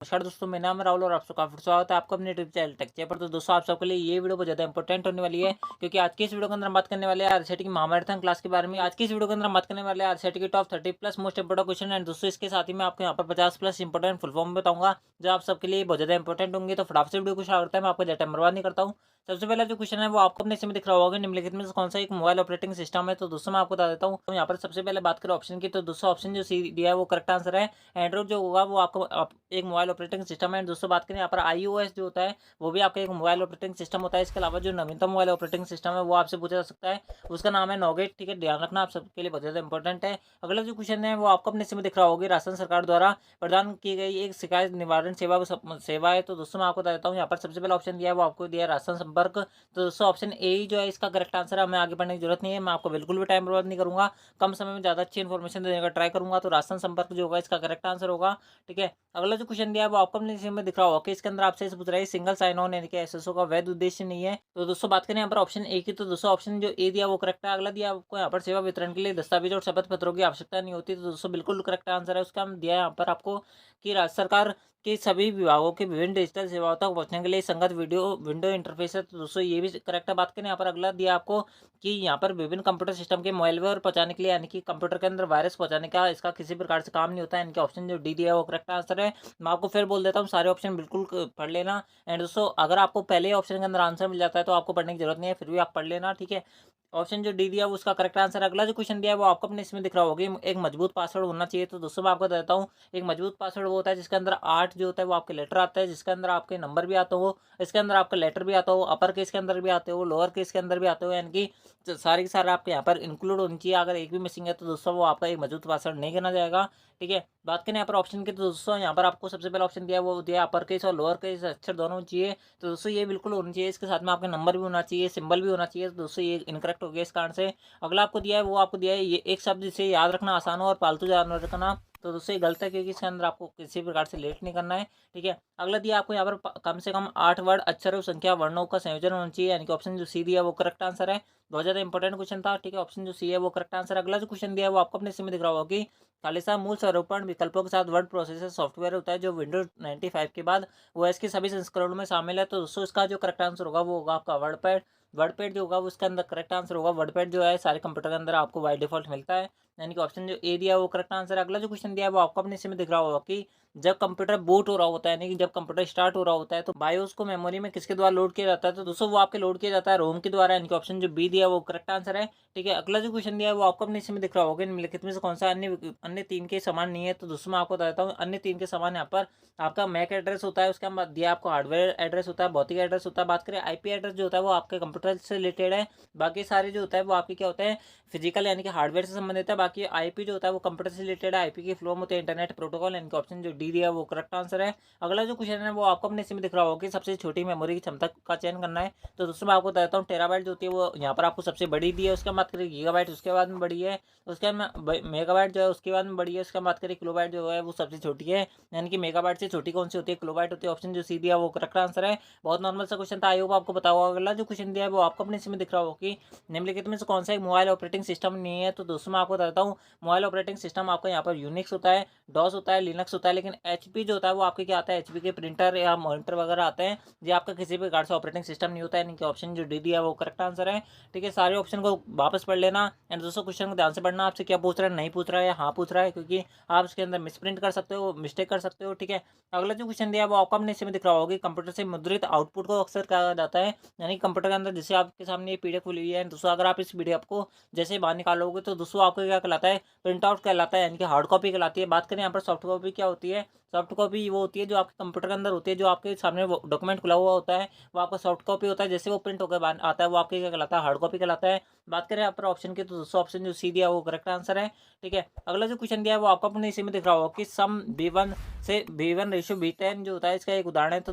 नमस्कार दोस्तों, मेरा नाम है राहुल और आप सबका फिर स्वागत है आपका अपने यूट्यूब चैनल टेक चैपर। तो दोस्तों आप सबके लिए ये वीडियो बहुत ज़्यादा इंपॉर्टेंट होने वाली है, क्योंकि आज की इस वीडियो के अंदर हम बात करने वाले हैं आरसीटी की महामैराथन क्लास के बारे में। आज की इस वीडियो के अंदर हम बात करने वाले हैं आरसीटी की top 30 plus most important question and दोस्तों इसके साथ ही मैं आपको यहाँ पर 50 प्लस इंपोर्टेंट फुल फॉर्म बताऊंगा, जो आप सबके लिए बहुत ज़्यादा इंपॉर्टेंट होंगे। तो फटाफट से वीडियो को स्टार्ट करता है, मैं आपको ज़्यादा टाइम बर्बाद नहीं करता हूँ। सबसे पहला जो क्वेश्चन है वो आपको अपने इसमें दिख रहा होगा, निम्नलिखित में से कौन सा एक मोबाइल ऑपरेटिंग सिस्टम है। तो दोस्तों मैं आपको बता देता हूँ, तो यहाँ पर सबसे पहले बात करें ऑप्शन की, तो दोस्तों ऑप्शन जो सी दिया है वो करेक्ट आंसर है। एंड्रॉइड जो होगा वो आपको एक मोबाइल ऑपरेटिंग सिस्टम है। दोस्तों बात करें यहाँ पर iOS जो होता है वो भी आपका एक मोबाइल ऑपरेटिंग सिस्टम होता है। इसके अलावा जो नवीनतम मोबाइल ऑपरेटिंग सिस्टम है वो आपसे पूछा जा सकता है, उसका नाम है नोगेट। ठीक है, ध्यान रखना आप सबके लिए बहुत ज़्यादा इंपॉर्टेंट है। अगला जो क्वेश्चन है वो आपको अपने इसमें दिख रहा होगी, राजस्थान सरकार द्वारा प्रदान की गई एक शिकायत निवारण सेवा है। तो दोस्तों मैं आपको बता देता हूँ, यहाँ पर सबसे पहला ऑप्शन दिया है वो आपको दिया है राजस्थान संपर्क। तो दोस्तों ऑप्शन ए ही जो है इसका करेक्ट आंसर है। हमें आगे बढ़ने की जरूरत नहीं है, मैं आपको बिल्कुल भी टाइम बर्बाद नहीं करूंगा, कम समय में ज़्यादा अच्छी इन्फॉर्मेशन देने का ट्राई करूंगा। तो राजस्थान संपर्क जो होगा इसका करेक्ट आंसर होगा। ठीक है, अगला जो क्वेश्चन दिया है वो आपको अपने इसी में दिख रहा होगा कि इसके अंदर आपसे पूछ रहा है सिंगल साइन ऑन यानी कि एसएसओ का वैध उद्देश्य नहीं है। तो दोस्तों बात करें यहाँ पर ऑप्शन ए की, तो दोस्तों ऑप्शन जो ए दिया वो करेक्ट है। अगला दिया आपको यहाँ पर सेवा वितरण के लिए दस्तावेज और शपथ पत्रों की आवश्यकता नहीं होती। तो दोस्तों बिल्कुल करेक्ट आंसर है उसका। हम दिया है यहाँ पर आपको कि राज्य सरकार के सभी विभागों के विभिन्न डिजिटल सेवाओं तक पहुंचने के लिए संगत विंडो इंटरफेस है। तो दोस्तों ये भी करेक्ट है। बात करें यहाँ पर अगला दिया आपको कि यहाँ पर विभिन्न कंप्यूटर सिस्टम के मोबाइलवेयर पहुंचाने के लिए यानी कि कंप्यूटर के अंदर वायरस पहुंचाने का इसका किसी प्रकार से काम नहीं होता है। इनके ऑप्शन जो डी दिया है वो करेक्ट आंसर है। मैं आपको फिर बोल देता हूँ, सारे ऑप्शन बिल्कुल पढ़ लेना। एंड दोस्तों अगर आपको पहले ऑप्शन के अंदर आंसर मिल जाता है तो आपको पढ़ने की जरूरत नहीं है, फिर भी आप पढ़ लेना। ठीक है, ऑप्शन जो डी दिया वो उसका करेक्ट आंसर। अगला जो क्वेश्चन दिया है वो आपको अपने इसमें दिख रहा होगा, एक मजबूत पासवर्ड होना चाहिए। तो दोस्तों मैं आपको देता हूँ, एक मजबूत पासवर्ड वो होता है जिसके अंदर 8 जो होता है वो आपके लेटर आता है, जिसके अंदर आपके नंबर भी आता हो, इसके अंदर आपका लेटर भी आता हो, अपर केस के अंदर भी आते हो, लोअर केस के अंदर भी आते हो, यानी कि सारे के सारे आपके यहाँ पर इंक्लूड होनी चाहिए। अगर एक भी मिसिंग है तो दोस्तों वो आपका एक मजबूत पासवर्ड नहीं करना जाएगा। ठीक है, बात करें यहाँ पर ऑप्शन की, तो दोस्तों यहाँ पर आपको सबसे पहला ऑप्शन दिया वो दिया अपर केस और लोअर केस अक्षर दोनों चाहिए। तो दोस्तों ये बिल्कुल होना चाहिए, इसके साथ में आपका नंबर भी होना चाहिए, सिंबल भी होना चाहिए। तो दोस्तों ये इनकरेक्ट हो गया इस कारण से। अगला आपको दिया है वो आपको दिया है ये एक शब्द जिसे याद रखना आसान हो और पालतू जानवर का नाम। तो दोस्तों ये गलत है, क्योंकि इसके अंदर आपको किसी प्रकार से लेट नहीं करना है। ठीक है, अगला दिया आपको यहाँ पर कम से कम 8 वर्ड अक्षर और संख्या वर्णों का संयोजन होना चाहिए, यानी कि ऑप्शन जो सी दिया है वो करेक्ट आंसर है। बहुत ज़्यादा इंपॉर्टेंट क्वेश्चन था। ठीक है, ऑप्शन जो सी है वो करेक्ट आंसर। अगला जो क्वेश्चन दिया है वो आपको अपने इसमें दिख रहा होगा कि खालिस्तान मूल स्वरूपण विकल्पों के साथ वर्ड प्रोसेसर सॉफ्टवेयर होता है जो विंडोज 95 के बाद ओएस के सभी संस्करणों में शामिल है। तो दोस्तों इसका जो करेक्ट आंसर होगा वो होगा आपका वर्डपैड। वर्डपैड जो होगा वो इसके अंदर करेक्ट आंसर होगा। वर्डपैड जो है सारे कंप्यूटर के अंदर आपको बाय डिफॉल्ट मिलता है, यानी कि ऑप्शन जो ए दिया है वो करेक्ट आंसर है। अगला जो क्वेश्चन दिया है वो आपको अपने इसमें दिख रहा होगा कि जब कंप्यूटर बूट हो रहा होता है, यानी कि जब कंप्यूटर स्टार्ट हो रहा होता है, तो बायोस को मेमोरी में किसके द्वारा लोड किया जाता है। तो दोस्तों वो आपके लोड किया जाता है रोम के द्वारा, यानी कि ऑप्शन जो बी दिया है वो करेक्ट आंसर है। ठीक है, अगला जो क्वेश्चन दिया है वो आपको अपने इसमें दिख रहा होगा, निम्नलिखित में से कौन सा अन्य अन्य तीन के समान नहीं है। तो दोस्तों मैं आपको बताता हूँ, अन्य तीन के समान यहाँ पर आपका मैक एड्रेस होता है, उसके बाद दिया आपको हार्डवेयर एड्रेस होता है, भौतिक एड्रेस होता है। बात करें आईपी एड्रेस जो होता है वो आपके कंप्यूटर से रिलेटेड है। बाकी सारे जो होता है वो आपके क्या होते हैं, फिजिकल यानी कि हार्डवेयर से संबंधित है। बाकी आईपी जो होता है वो कंप्यूटर से रिलेटेड है, आईपी के फ्लो में होते हैं इंटरनेट प्रोटोकॉल, यानी कि ऑप्शन जो डी दिया है वो करेक्ट आंसर है। अगला जो क्वेश्चन है वो आपको अपने इसमें दिख रहा होगा कि सबसे छोटी मेमोरी की क्षमता का चयन करना है। तो दोस्तों मैं आपको बताता हूँ, टेराबाइट जो होती है वो यहाँ पर आपको सबसे बड़ी दी है, उसके बात करें गीगाबाइट उसके बाद में बड़ी है, उसके बाद मेगाबाइट जो है उसके बाद में बड़ी है, उसके बात करें किलोबाइट जो है वो सबसे छोटी है, यानी कि मेगाबाइट से छोटी कौन सी होती है, किलोबाइट होती है। ऑप्शन जो सी दिया वो करेक्ट आंसर है। बहुत नॉर्मल सा क्वेश्चन था, आई होप आपको पता होगा। अगला जो क्वेश्चन दिया है वो आपको अपने इसमें दिख रहा होगा कि निम्नलिखित में से कौन सा एक मोबाइल ऑपरेटिंग सिस्टम नहीं है। तो दोस्तों मैं आपको बताता हूँ, मोबाइल ऑपरेटिंग सिस्टम आपका यहाँ पर यूनिक्स होता है, डॉस होता है, लिनक्स होता है, लेकिन एचपी जो होता है वो आपके क्या आता है, एचपी के प्रिंटर या मॉनिटर वगैरह आते हैं, ये आपका किसी भी प्रकार से ऑपरेटिंग सिस्टम नहीं होता है, यानी कि ऑप्शन जो डी दिया है वो करेक्ट आंसर है। ठीक है, सारे ऑप्शन को वापस पढ़ लेना एंड दोस्तों क्वेश्चन को ध्यान से पढ़ना, आपसे क्या पूछ रहा है, नहीं पूछ रहा है या हाँ पूछ रहा है, क्योंकि आप उसके अंदर मिसप्रिंट कर सकते हो, मिस्टेक कर सकते हो। ठीक है, अगला जो क्वेश्चन दिया है वो आपको अपने इसमें दिख रहा होगा, कंप्यूटर से मुद्रित आउटपुट को अक्सर कहा जाता है, यानी कंप्यूटर के अंदर जैसे आपके सामने ये पीडीएफ खुली हुई है, दोस्तों अगर आप इस पीडीएफ को जैसे बाहर निकालोगे तो दोस्तों आपको क्या कहलाता है, प्रिंट आउट कहलाता है, यानी कि हार्ड कॉपी कहलाती है। बात करें यहाँ पर सॉफ्ट कॉपी क्या होती है, सॉफ्ट कॉपी वो होती है जो आपके कंप्यूटर के अंदर होती है, जो आपके सामने डॉक्यूमेंट खुला हुआ होता है वो आपका सॉफ्ट कॉपी होता है, जैसे वो प्रिंट होकर आता है वो आपके क्या कहलाता है, हार्ड कॉपी कहलाता है। बात करें यहाँ पर ऑप्शन की, तो दोस्तों ऑप्शन जो सी दिया वो करेक्ट आंसर है। ठीक है, अगला जो क्वेश्चन दिया है वो आपको अपने इसी में दिख रहा होगा कि सम बी1 से बी1:b10 जो होता है इसका एक उदाहरण है। तो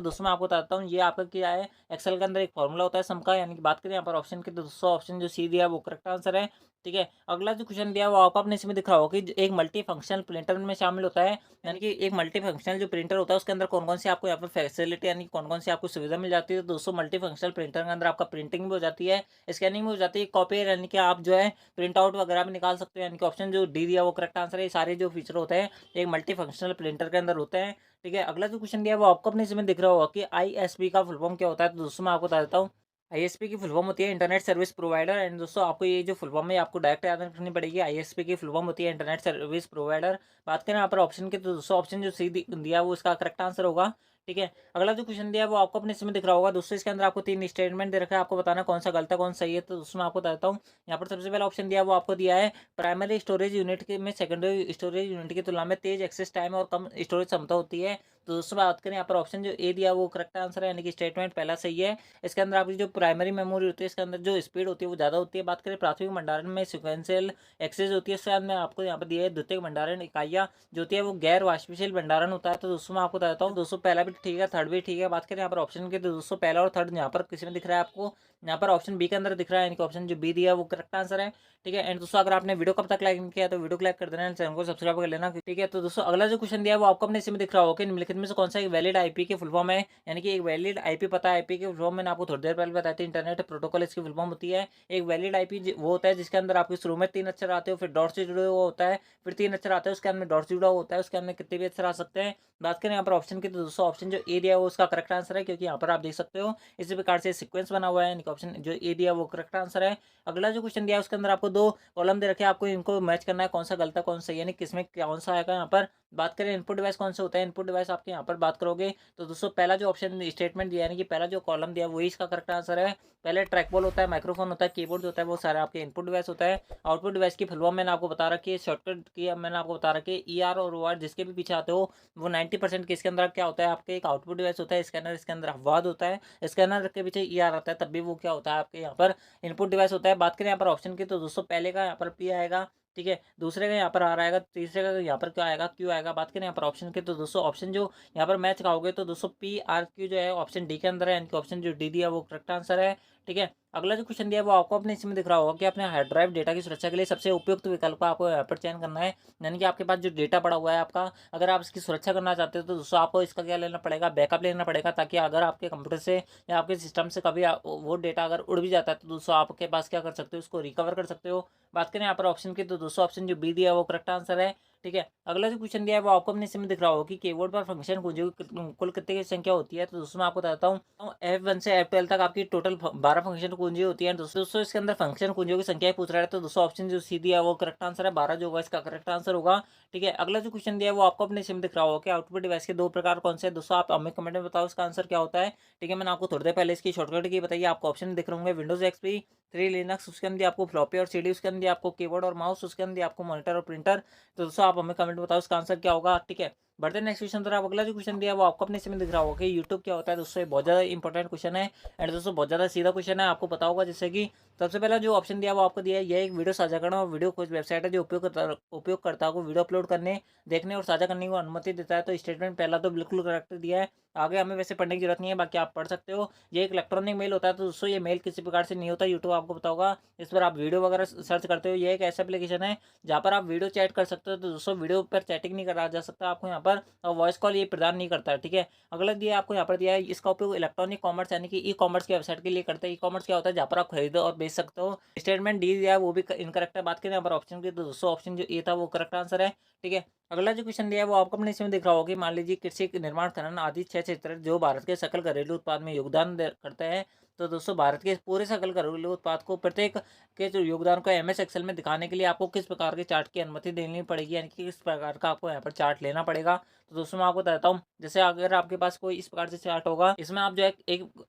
दोस्तों मैं आपको बताता हूँ, ये आपका क्या है, एक्सेल के अंदर एक फॉर्मूला होता है सम का, यानी कि बात करें यहाँ पर ऑप्शन की, तो दोस्तों ऑप्शन जो सी दिया है वो करेक्ट आंसर है। ठीक है, अगला जो क्वेश्चन दिया है वो आपको अपने इसमें दिख रहा होगा कि एक मल्टी फंक्शनल प्रिंटर में शामिल होता है, यानी कि एक मल्टी फंक्शनल जो प्रिंटर होता है उसके अंदर कौन कौन सी आपको यहाँ पर फैसिलिटी यानी कौन कौन सी आपको सुविधा मिल जाती है। तो दोस्तों मल्टी फंक्शनल प्रिंटर के अंदर आपका प्रिंटिंग भी हो जाती है, स्कैनिंग भी हो जाती है, कॉपी यानी कि आप जो है प्रिंट आउट वगैरह भी निकाल सकते हो। यानी कि ऑप्शन जो डी दिया वो करेक्ट आंसर है। ये सारे जो फीचर होते हैं एक मल्टी फंक्शनल प्रिंटर के अंदर होते हैं। ठीक है, अगला जो क्वेश्चन दिया है वो आपको अपने इसमें दिख रहा होगा कि आईएसपी का फुल फॉर्म क्या होता है। तो दोस्तों मैं आपको बता देता हूँ, आईएसपी की फुल फॉर्म होती है इंटरनेट सर्विस प्रोवाइडर। एंड दोस्तों आपको ये जो फुल फॉर्म है आपको डायरेक्ट याद रखनी पड़ेगी। आईएसपी की फुल फॉर्म होती है इंटरनेट सर्विस प्रोवाइडर। बात करें यहाँ पर ऑप्शन की, तो दोस्तों ऑप्शन जो सी दिया है वो इसका करेक्ट आंसर होगा। ठीक है, अगला जो क्वेश्चन दिया है वो आपको अपने इसमें दिख रहा होगा। दोस्तों इसके अंदर आपको 3 स्टेटमेंट दे रखा है, आपको बताना कौन सा गलत है कौन सा सही है। तो दोस्तों मैं आपको बताता हूँ, यहाँ पर सबसे पहला ऑप्शन दिया है वो आपको दिया है प्राइमरी स्टोरेज यूनिट के में सेकेंडरी स्टोरेज यूनिट की तुलना में तेज एक्सेस टाइम और कम स्टोरेज क्षमता होती है। तो दोस्तों बात करें यहाँ पर ऑप्शन जो ए दिया वो करेक्ट आंसर है, यानी कि स्टेटमेंट पहला सही है। इसके अंदर आपकी जो प्राइमरी मेमोरी होती है इसके अंदर जो स्पीड होती है वो ज़्यादा होती है। बात करें प्राथमिक भंडारण में सिक्वेंशियल एक्सेस होती है, इसके अंदर आपको यहाँ पर दिया है द्वितीयक भंडारण इकाइयाँ जो होती है वो गैर वाष्पशील भंडारण होता है। तो दोस्तों मैं आपको बताता हूँ, दोस्तों पहला भी ठीक है थर्ड भी ठीक है। बात करें यहाँ पर ऑप्शन की, तो दोस्तों पहला और थर्ड यहाँ पर किसी में दिख रहा है आपको, यहाँ पर ऑप्शन बी के अंदर दिख रहा है, यानी कि ऑप्शन जो बी दिया है वो करेक्ट आंसर है। ठीक है, एंड दोस्तों अगर आपने वीडियो कब तक लाइक नहीं किया तो वीडियो को लाइक कर देना, चैनल को सब्सक्राइब कर लेना। ठीक है, तो दोस्तों अगला जो क्वेश्चन दिया है वो आपको अपने इसमें दिख रहा होगा कि निम्नलिखित में से कौन सा एक वैलिड आईपी की फुल फॉर्म है। यानी कि एक वैलिड आईपी पता है, आईपी की फुल फॉर्म मैंने आपको थोड़ी देर पहले बताया था, इंटरनेट प्रोटोकॉल इसकी फुल फॉर्म होती है। एक वैलिड आईपी वो होता है जिसके अंदर आपके शुरू में 3 अक्षर आते हो, फिर डॉट से जुड़े हुआ होता है, फिर 3 अक्षर आते हैं उसके अंदर डॉट से जुड़ा होता है, उसके अंदर कितने भी अक्षर आ सकते हैं। बात करें यहाँ पर ऑप्शन की, तो दोस्तों ऑप्शन जो ए दिया है वो उसका करेक्ट आंसर है, क्योंकि यहाँ पर आप देख सकते हो इसी प्रकार से सीक्वेंस बना हुआ है, यानी कि ऑप्शन जो ए दिया वो करेक्ट आंसर है। अगला जो क्वेश्चन दिया है उसके अंदर आपको 2 कॉलम दे रखे हैं, आपको इनको मैच करना है कौन सा गलत है कौन सा सही है, यानी किसमें कौन सा आएगा। यहाँ पर बात करें इनपुट डिवाइस कौन से होता है, इनपुट डिवाइस आपके यहाँ पर बात करोगे तो दोस्तों पहला जो ऑप्शन स्टेटमेंट दिया यानी कि पहला जो कॉलम दिया वही इसका करेक्ट आंसर है। पहले ट्रैक बॉल होता है, माइक्रोफोन होता है, कीबोर्ड होता है, वो सारे आपके इनपुट डिवाइस होता है। आउटपुट डिवाइस की फुल फॉर्म मैंने आपको बता रखी है, शॉर्टकट की मैंने आपको बता रखी है, ई आर और ओ आर जिसके भी पीछे आते हो वो 90% के इसके अंदर क्या होता है आपके एक आउटपुट डिवाइस होता है, स्कैनर इसके अंदर अपवाद होता है, स्कैनर के पीछे ई आर आता है, तब भी वो क्या होता है आपके यहाँ पर इनपुट डिवाइस होता है। बात करें यहाँ पर ऑप्शन की, तो दोस्तों पहले का यहाँ पर पी आएगा, ठीक है, दूसरे का यहाँ पर आ आएगा, तीसरे का यहाँ पर क्या आएगा क्यू आएगा। बात करें यहाँ पर ऑप्शन के, तो दोस्तों ऑप्शन जो यहाँ पर मैच खाओगे तो दोस्तों पी आर क्यू जो है ऑप्शन डी के अंदर है, यानी कि ऑप्शन जो डी दिया वो करेक्ट आंसर है। ठीक है, अगला जो क्वेश्चन दिया है वो आपको अपने इसमें दिख रहा होगा कि अपने हार्ड ड्राइव डेटा की सुरक्षा के लिए सबसे उपयुक्त विकल्प आपको यहाँ पर चयन करना है। यानी कि आपके पास जो डेटा पड़ा हुआ है आपका, अगर आप इसकी सुरक्षा करना चाहते हो तो दोस्तों आपको इसका क्या लेना पड़ेगा, बैकअप लेना पड़ेगा, ताकि अगर आपके कंप्यूटर से या आपके सिस्टम से कभी वो डेटा अगर उड़ भी जाता है तो दोस्तों आपके पास क्या कर सकते हो, उसको रिकवर कर सकते हो। बात करें यहाँ पर ऑप्शन की, तो दोस्तों ऑप्शन जो बी दिया है वो करेक्ट आंसर है। ठीक है, अगला जो क्वेश्चन दिया है वो आपको अपने इसमें दिख रहा होगा कि कीबोर्ड पर फंक्शन कुंजियों की कुल कितने की संख्या होती है। तो दोस्तों मैं आपको बताता हूँ, F1 से F12 तक आपकी टोटल 12 फंक्शन कुंजी होती है। दोस्तों इसके अंदर फंक्शन कुंजियों की संख्या पूछ रहा है, तो दोस्तों ऑप्शन जो सी दिया है वो करेक्ट आंसर है, 12 जो होगा इसका करेक्ट आंसर होगा। ठीक है, अगला जो क्वेश्चन दिया है वो आपको अपने इसमें दिख रहा होगा कि आउटपुट डिवाइस के 2 प्रकार कौन से हैं। दोस्तों आप हमें कमेंट में बताओ इसका आंसर क्या होता है। ठीक है, मैंने आपको थोड़ी देर पहले इसकी शॉर्टकट की बताइए, आपको ऑप्शन दिख रहे होंगे विंडोज एक्सपी, 3 लिनक्स, उसके अंदर आपको फ्लॉपी और सीडी, उसके अंदर आपको कीबोर्ड और माउस, उसके अंदर आपको मॉनिटर और प्रिंटर। तो दोस्तों आप हमें कमेंट में बताओ इसका आंसर क्या होगा। ठीक है, बढ़ते नेक्स्ट क्वेश्चन तरफ। अगला जो क्वेश्चन दिया है वो आपको अपने इसमें दिख रहा होगा कि यूट्यूब क्या होता है। दोस्तों ये बहुत ज़्यादा इंपॉर्टेंट क्वेश्चन है, एंड दोस्तों बहुत ज़्यादा सीधा क्वेश्चन है, आपको पता होगा। जैसे कि सबसे पहला जो ऑप्शन दिया वो आपको दिया है, यह एक वीडियो साझा करना और वीडियो खोज वेबसाइट है जो उपयोगकर्ता को वीडियो अपलोड करने, देखने और साझा करने की अनुमति देता है। तो स्टेटमेंट पहला तो बिल्कुल करेक्ट दिया है, आगे हमें वैसे पढ़ने की जरूरत नहीं है, बाकी आप पढ़ सकते हो। ये एक इलेक्ट्रॉनिक मेल होता है, तो दोस्तों ये मेल किसी प्रकार से नहीं होता, यूट्यूब आपको पता होगा। इस पर आप वीडियो वगैरह सर्च करते हो, ये एक ऐसा एप्लीकेशन है जहाँ पर आप वीडियो चैट कर सकते हो। तो दोस्तों वीडियो पर चैटिंग नहीं करा जा सकता आपको यहाँ पर, और वॉइस कॉल ये प्रदान नहीं करता है। ठीक है, अगला दिया आपको यहाँ पर दिया है, इसका उपयोग इलेक्ट्रॉनिक कॉमर्स यानी कि ई कॉमर्स की वेबसाइट के लिए करते हैं। ई कॉमर्स क्या होता है, जहाँ पर आप खरीदो और बेच सकते हो। स्टेटमेंट डी दिया है वो भी इनकरेक्ट है। बात करें यहाँ पर ऑप्शन की, तो दोस्तों ऑप्शन जो ए था वो करेक्ट आंसर है। ठीक है, अगला जो क्वेश्चन दिया है वो आपको अपने इसमें दिख रहा होगा कि मान लीजिए कृषि निर्माण खनन आदि 6 क्षेत्र जो भारत के सकल घरेलू उत्पाद में योगदान करते हैं। तो दोस्तों भारत के पूरे सकल घरेलू उत्पाद को प्रत्येक के जो योगदान को एमएस एक्सेल में दिखाने के लिए आपको किस प्रकार के चार्ट की अनुमति देनी पड़ेगी, यानी कि किस प्रकार का आपको यहाँ पर चार्ट लेना पड़ेगा। तो दोस्तों मैं आपको बताता हूँ, जैसे अगर आपके पास कोई इस प्रकार से चार्ट होगा, इसमें आप जो है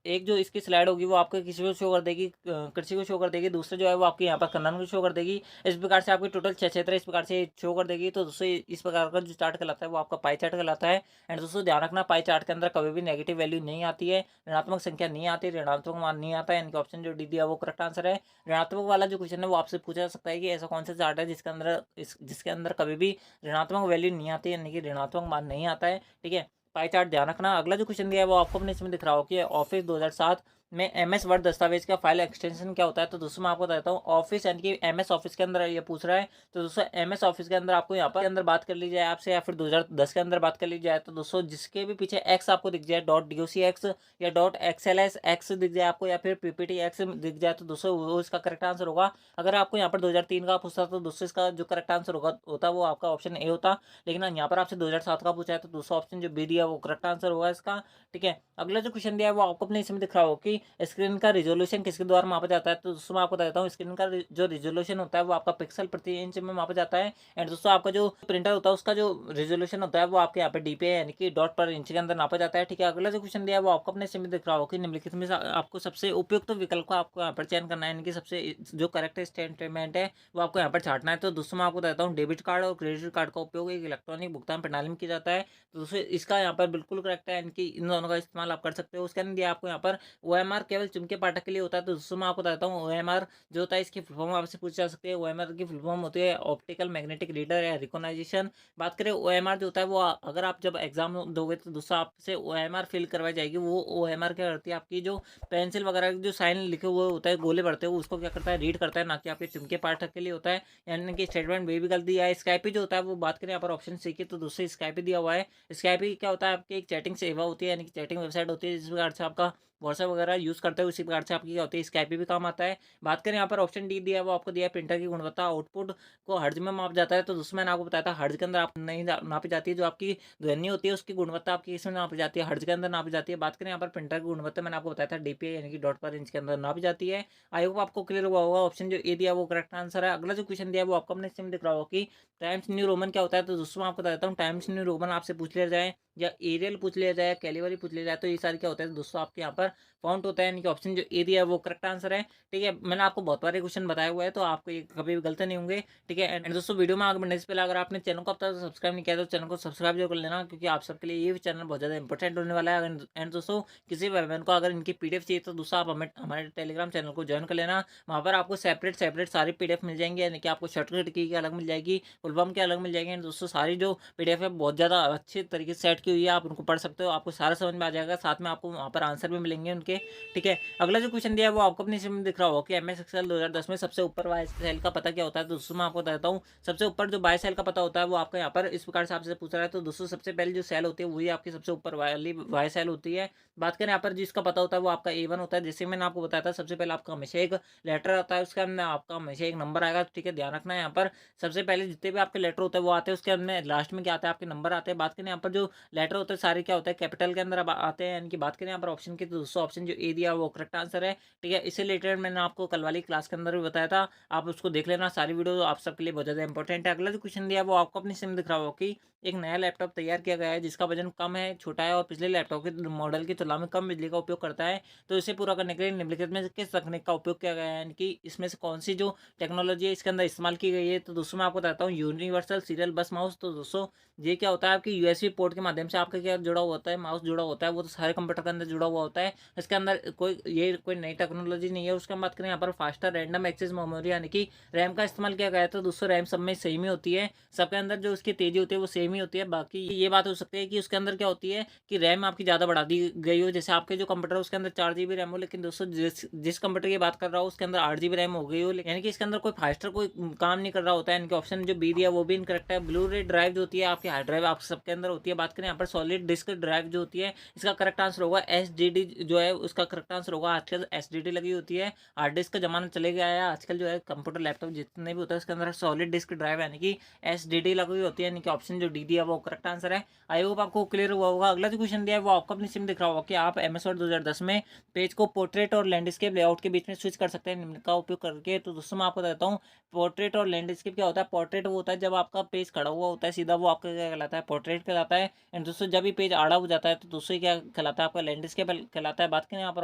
एक जो इसकी स्लाइड होगी वो आपको किसी को शो कर देगी, कृषि को शो कर देगी, दूसरे जो है वो आपके यहाँ पर खनन को शो कर देगी। इस प्रकार से आपकी टोटल 6 क्षेत्र इस प्रकार से शो कर देगी। तो दोस्तों इस प्रकार का जो चार्ट कहलाता है वो आपका पाई चार्ट कहलाता है। एंड दोस्तों ध्यान रखना, पाई चार्ट के अंदर कभी भी नेगेटिव वैल्यू नहीं आती है, ऋणात्मक संख्या नहीं आती, ऋणात्मक मान नहीं आता है, यानी कि ऑप्शन जो डी दिया वो करेक्ट आंसर है। ऋणात्मक वाला जो क्वेश्चन है वो आपसे पूछा जा सकता है कि ऐसा कौन सा चार्ट है जिसके अंदर कभी भी ऋणात्मक वैल्यू नहीं आती, यानी कि ऋणात्मक मान नहीं आता है। ठीक है, पाई चार्ट ध्यान रखना। अगला जो क्वेश्चन दिया है वो आपको अपने इसमें दिख रहा हो कि ऑफिस 2007 में एमएस वर्ड दस्तावेज का फाइल एक्सटेंशन क्या होता है। तो दोस्तों मैं आपको बताता हूँ, ऑफिस यानी कि एमएस ऑफिस के अंदर ये पूछ रहा है। तो दोस्तों एमएस ऑफिस के अंदर आपको यहाँ पर अंदर बात कर ली जाए आपसे, या फिर 2010 के अंदर बात कर ली जाए, तो दोस्तों जिसके भी पीछे एक्स आपको दिख जाए, .docx या .xls एक्स दिख जाए आपको, या फिर पीपीटी एक्स दिख जाए, तो दोस्तों वो इसका करेक्ट आंसर होगा। अगर आपको यहाँ पर 2003 का पूछता तो दोस्तों इसका जो करेक्ट आंसर होता वो आपका ऑप्शन ए होता। लेकिन यहाँ पर आपसे 2007 का पूछा है, तो दूसरा ऑप्शन जो बी दिया वो करेक्ट आंसर होगा इसका। ठीक है, अगला जो क्वेश्चन दिया है वो आपको अपने इसमें दिख रहा हो कि स्क्रीन का रिजोल्यूशन किसके द्वारा मापा जाता है। तो दोस्तों मैं आपको बताता हूँ, स्क्रीन का जो रिजोल्यूशन होता है वो आपका पिक्सल प्रति इंच में मापा जाता है। एंड दोस्तों आपका जो प्रिंटर होता है उसका जो रिजोल्यूशन होता है वो आपके यहाँ पे डीपीआई यानी कि डॉट पर इंच के अंदर नापा जाता है। ठीक है, अगला जो क्वेश्चन दिया है वो आपको अपने इसमें दिख रहा हो कि निम्नलिखित में से आपको सबसे उपयुक्त विकल्प को आपको यहाँ पर चयन करना है, यानी कि सबसे जो करेक्ट स्टेटमेंट है वो आपको यहाँ पर छाटना है। तो दोस्तों मैं आपको बताता हूँ, डेबिट कार्ड और क्रेडिट कार्ड का उपयोग एक इलेक्ट्रॉनिक भुगतान प्रणाली में किया जाता है। तो दोस्तों इसका यहाँ पर बिल्कुल करेक्ट है, यानी कि इन दोनों का इस्तेमाल आप कर सकते हो। उसके अंदर दिया आपको यहाँ पर ओएमआर केवल चुंबकीय पाठक के लिए होता है। तो दोस्तों मैं आपको बताता हूँ, ओएमआर जो होता है इसकी फुल फॉर्म आपसे पूछ जा सकती है। ओएमआर की फुल फॉर्म होती है ऑप्टिकल मैग्नेटिक रीडर या रिकॉग्नाइजेशन। बात करें ओएमआर जो होता है वो अगर आप जब एग्जाम दोगे तो दोस्तों आपसे ओएमआर फिल करवाई जाएगी। वो ओएमआर क्या करती है, आपकी जो पेंसिल वगैरह जो साइन लिखे हुए होता है गोले बढ़ते हैं उसको क्या करता है, रीड करता है, ना कि आपके चुंबकीय पाठक के लिए होता है। यानी कि स्टेटमेंट बी भी गलत दिया है। स्काइपी जो होता है वो बात करें यहाँ पर ऑप्शन सी की, तो दोस्तों स्काइपी दिया हुआ है। स्काइपी क्या होता है, आपकी एक चैटिंग सेवा होती है, यानी कि चैटिंग वेबसाइट होती है, जिस प्रकार से आपका व्हाट्सएप वगैरह यूज़ करते हैं उसी प्रकार से आपकी क्या होती है, स्काइपी भी काम आता है। बात करें यहाँ पर ऑप्शन डी दिया है, वो आपको दिया है प्रिंटर की गुणवत्ता आउटपुट को हर्ज में माप जाता है। तो दोस्तों मैंने आपको बताया था हर्ज के अंदर आप नहीं नापी जाती है, जो आपकी ध्वनि होती है उसकी गुणवत्ता आपकी इसमें नापी जाती है, हर्ज के अंदर नापी जाती है। बात करें यहाँ पर प्रिंटर की गुणवत्ता, मैंने आपको बताया था डीपीआई यानी कि डॉट पर इंच के अंदर नापी जाती है। आई होप आपको क्लियर हुआ होगा, ऑप्शन जो ए दिया वो करेक्ट आंसर है। अगला जो क्वेश्चन दिया है वो आपको अपने इसमें दिख रहा होगा कि टाइम्स न्यू रोमन क्या होता है। तो दोस्तों मैं आपको बताता हूँ, टाइम्स न्यू रोमन आपसे पूछ लिया जाए या एरियल पूछ लिया जाए, कैलिबरी पूछ लिया जाए, तो ये सारे क्या होता है दोस्तों आपके यहाँ पर फाउंट होता है, यानी कि ऑप्शन जो ए दिया है वो करेक्ट आंसर है। ठीक है, मैंने आपको बहुत बार क्वेश्चन बताया हुआ है तो आपको ये कभी भी गलत नहीं होंगे। ठीक है, एंड दोस्तों वीडियो में आगे बढ़ने से पहले अगर आपने चैनल को अब तक सब्सक्राइब नहीं किया तो चैनल को सब्सक्राइब जरूर कर लेना, क्योंकि आप सबके लिए ये चैनल बहुत ज़्यादा इंपॉर्टेंट होने वाला है। एंड दोस्तों किसी भाई बहन को अगर इनकी पीडीएफ चाहिए तो दोस्तों आप हमारे टेलीग्राम चैनल को ज्वाइन कर लेना। वहाँ पर आपको सेपरेट सारी पीडीएफ मिल जाएंगी, यानी कि आपको शॉर्टकट की अलग मिल जाएगी, फुल फॉर्म की अलग मिल जाएगी। एंड दोस्तों सारी जो पीडीएफ है बहुत ज़्यादा अच्छे तरीके से सेट की हुई है, आप उनको पढ़ सकते हो, आपको सारा समझ में आ जाएगा, साथ में आपको वहाँ पर आंसर भी मिलेंगे उनके। ठीक है, अगला जो क्वेश्चन दिया है वो आपको अपने इसमें दिख रहा होगा कि एमएस एक्सेल 2010 में सबसे ऊपर वाई सेल का पता क्या होता है। तो दोस्तों मैं आपको बताता हूँ, सबसे ऊपर जो बाय सेल का पता होता है वो आपका यहाँ पर इस प्रकार से आपसे पूछ रहा है। तो दोस्तों सबसे पहले जो सेल होती है वही आपकी सबसे ऊपर वाली वाई सेल होती है। बात करें यहाँ पर जिसका पता होता है वो आपका A1 होता है। जैसे मैंने आपको बताया था, सबसे पहले आपका हमेशा एक लेटर आता है, उसके अंदर आपका हमेशा एक नंबर आएगा। ठीक है, ध्यान रखना है यहाँ पर सबसे पहले जितने भी आपके लेटर होते हैं वो आते हैं, उसके अंदर लास्ट में क्या आता है, आपके नंबर आते हैं। बात करें यहाँ पर जो लेटर होते हैं सारे क्या होता है, कैपिटल के अंदर आते हैं। यानी कि बात करें यहाँ पर ऑप्शन की, तो दोस्तों ऑप्शन जो ए दिया वो करेक्ट आंसर है। ठीक है, इससे रिलेटेड मैंने आपको कल वाली क्लास के अंदर भी बताया था, आप उसको देख लेना, सारी वीडियो आप सबके लिए बहुत ज़्यादा इंपॉर्टेंट है। अगला जो क्वेश्चन दिया वो आपको अपनी सिम दिख रहा होगा कि एक नया लैपटॉप तैयार किया गया है जिसका वजन कम है, छोटा है और पिछले लैपटॉप के मॉडल की तुलना में कम बिजली का उपयोग करता है। तो इसे पूरा करने के लिए निम्नलिखित में से किस तकनीक का उपयोग किया गया है, यानी कि इसमें से कौन सी जो टेक्नोलॉजी है इसके अंदर इस्तेमाल की गई है। तो दोस्तों मैं आपको बताता हूँ, यूनिवर्सल सीरियल बस माउस। तो दोस्तों ये क्या होता है, आपकी यूएसबी पोर्ट के माध्यम से आपका क्या जुड़ा हुआ होता है, माउस जुड़ा होता है, वो तो सारे कंप्यूटर के अंदर जुड़ा हुआ होता है। इसके अंदर कोई नई टेक्नोलॉजी नहीं है। उसके बात करें यहाँ पर फास्टर रैंडम एक्सेस मेमोरी यानी कि रैम का इस्तेमाल किया गया है। तो दोस्तों रैम सब में सेम ही होती है, सबके अंदर जो उसकी तेजी होती है वो सेम ही होती है। बाकी ये बात हो सकती है कि उसके अंदर क्या होती है कि रैम आपकी ज़्यादा बढ़ा दी गई हो, जैसे आपके जो कंप्यूटर है उसके अंदर 4 GB रैम हो, लेकिन दोस्तों जिस कंप्यूटर की बात कर रहा हूँ उसके अंदर 8 GB रैम हो गई हो, यानी कि इसके अंदर कोई फास्टर कोई काम नहीं कर रहा होता है। इनके ऑप्शन जो बी दिया वो भी इनकरेक्ट है। ब्लू रे ड्राइव जो होती है आपकी हार्ड ड्राइव आप सबके अंदर होती है। बात करें यहाँ पर सॉलिड डिस्क ड्राइव जो होती है, इसका करेक्ट आंसर होगा SSD जो है उसका करेक्ट आंसर होगा। आजकल SSD लगी होती है, हार्ड डिस्क का जमाना चले गया है। आजकल जो है कंप्यूटर लैपटॉप जितने भी होता है उसके अंदर सॉलिड डिस्क ड्राइव यानी कि SSD लगी होती है, यानी कि ऑप्शन जो डी दिया वो करेक्ट आंसर है। आई होप आपको क्लियर हुआ होगा। अगला जो क्वेश्चन दिया है वो आपको अपनी सिम दिख रहा होगा कि आप MS वर्ड 2010 में पेज को पोर्ट्रेट और लैंडस्केप लेआउट के बीच में स्विच कर सकते हैं निम्न का उपयोग करके। तो दोस्तों मैं आपको बताता हूँ, पोर्ट्रेट और लैंडस्केप क्या होता है। पोर्ट्रेट वो होता है जब आपका पेज खड़ा हुआ होता है सीधा, वो आपका क्या कहलाता है, पोर्ट्रेट कहलाता है। एंड दोस्तों जब भी पेज आड़ा हो जाता है तो दोस्तों ये क्या कहलाता है, आपका लैंडस्केप कहलाता है। बात करें यहाँ पर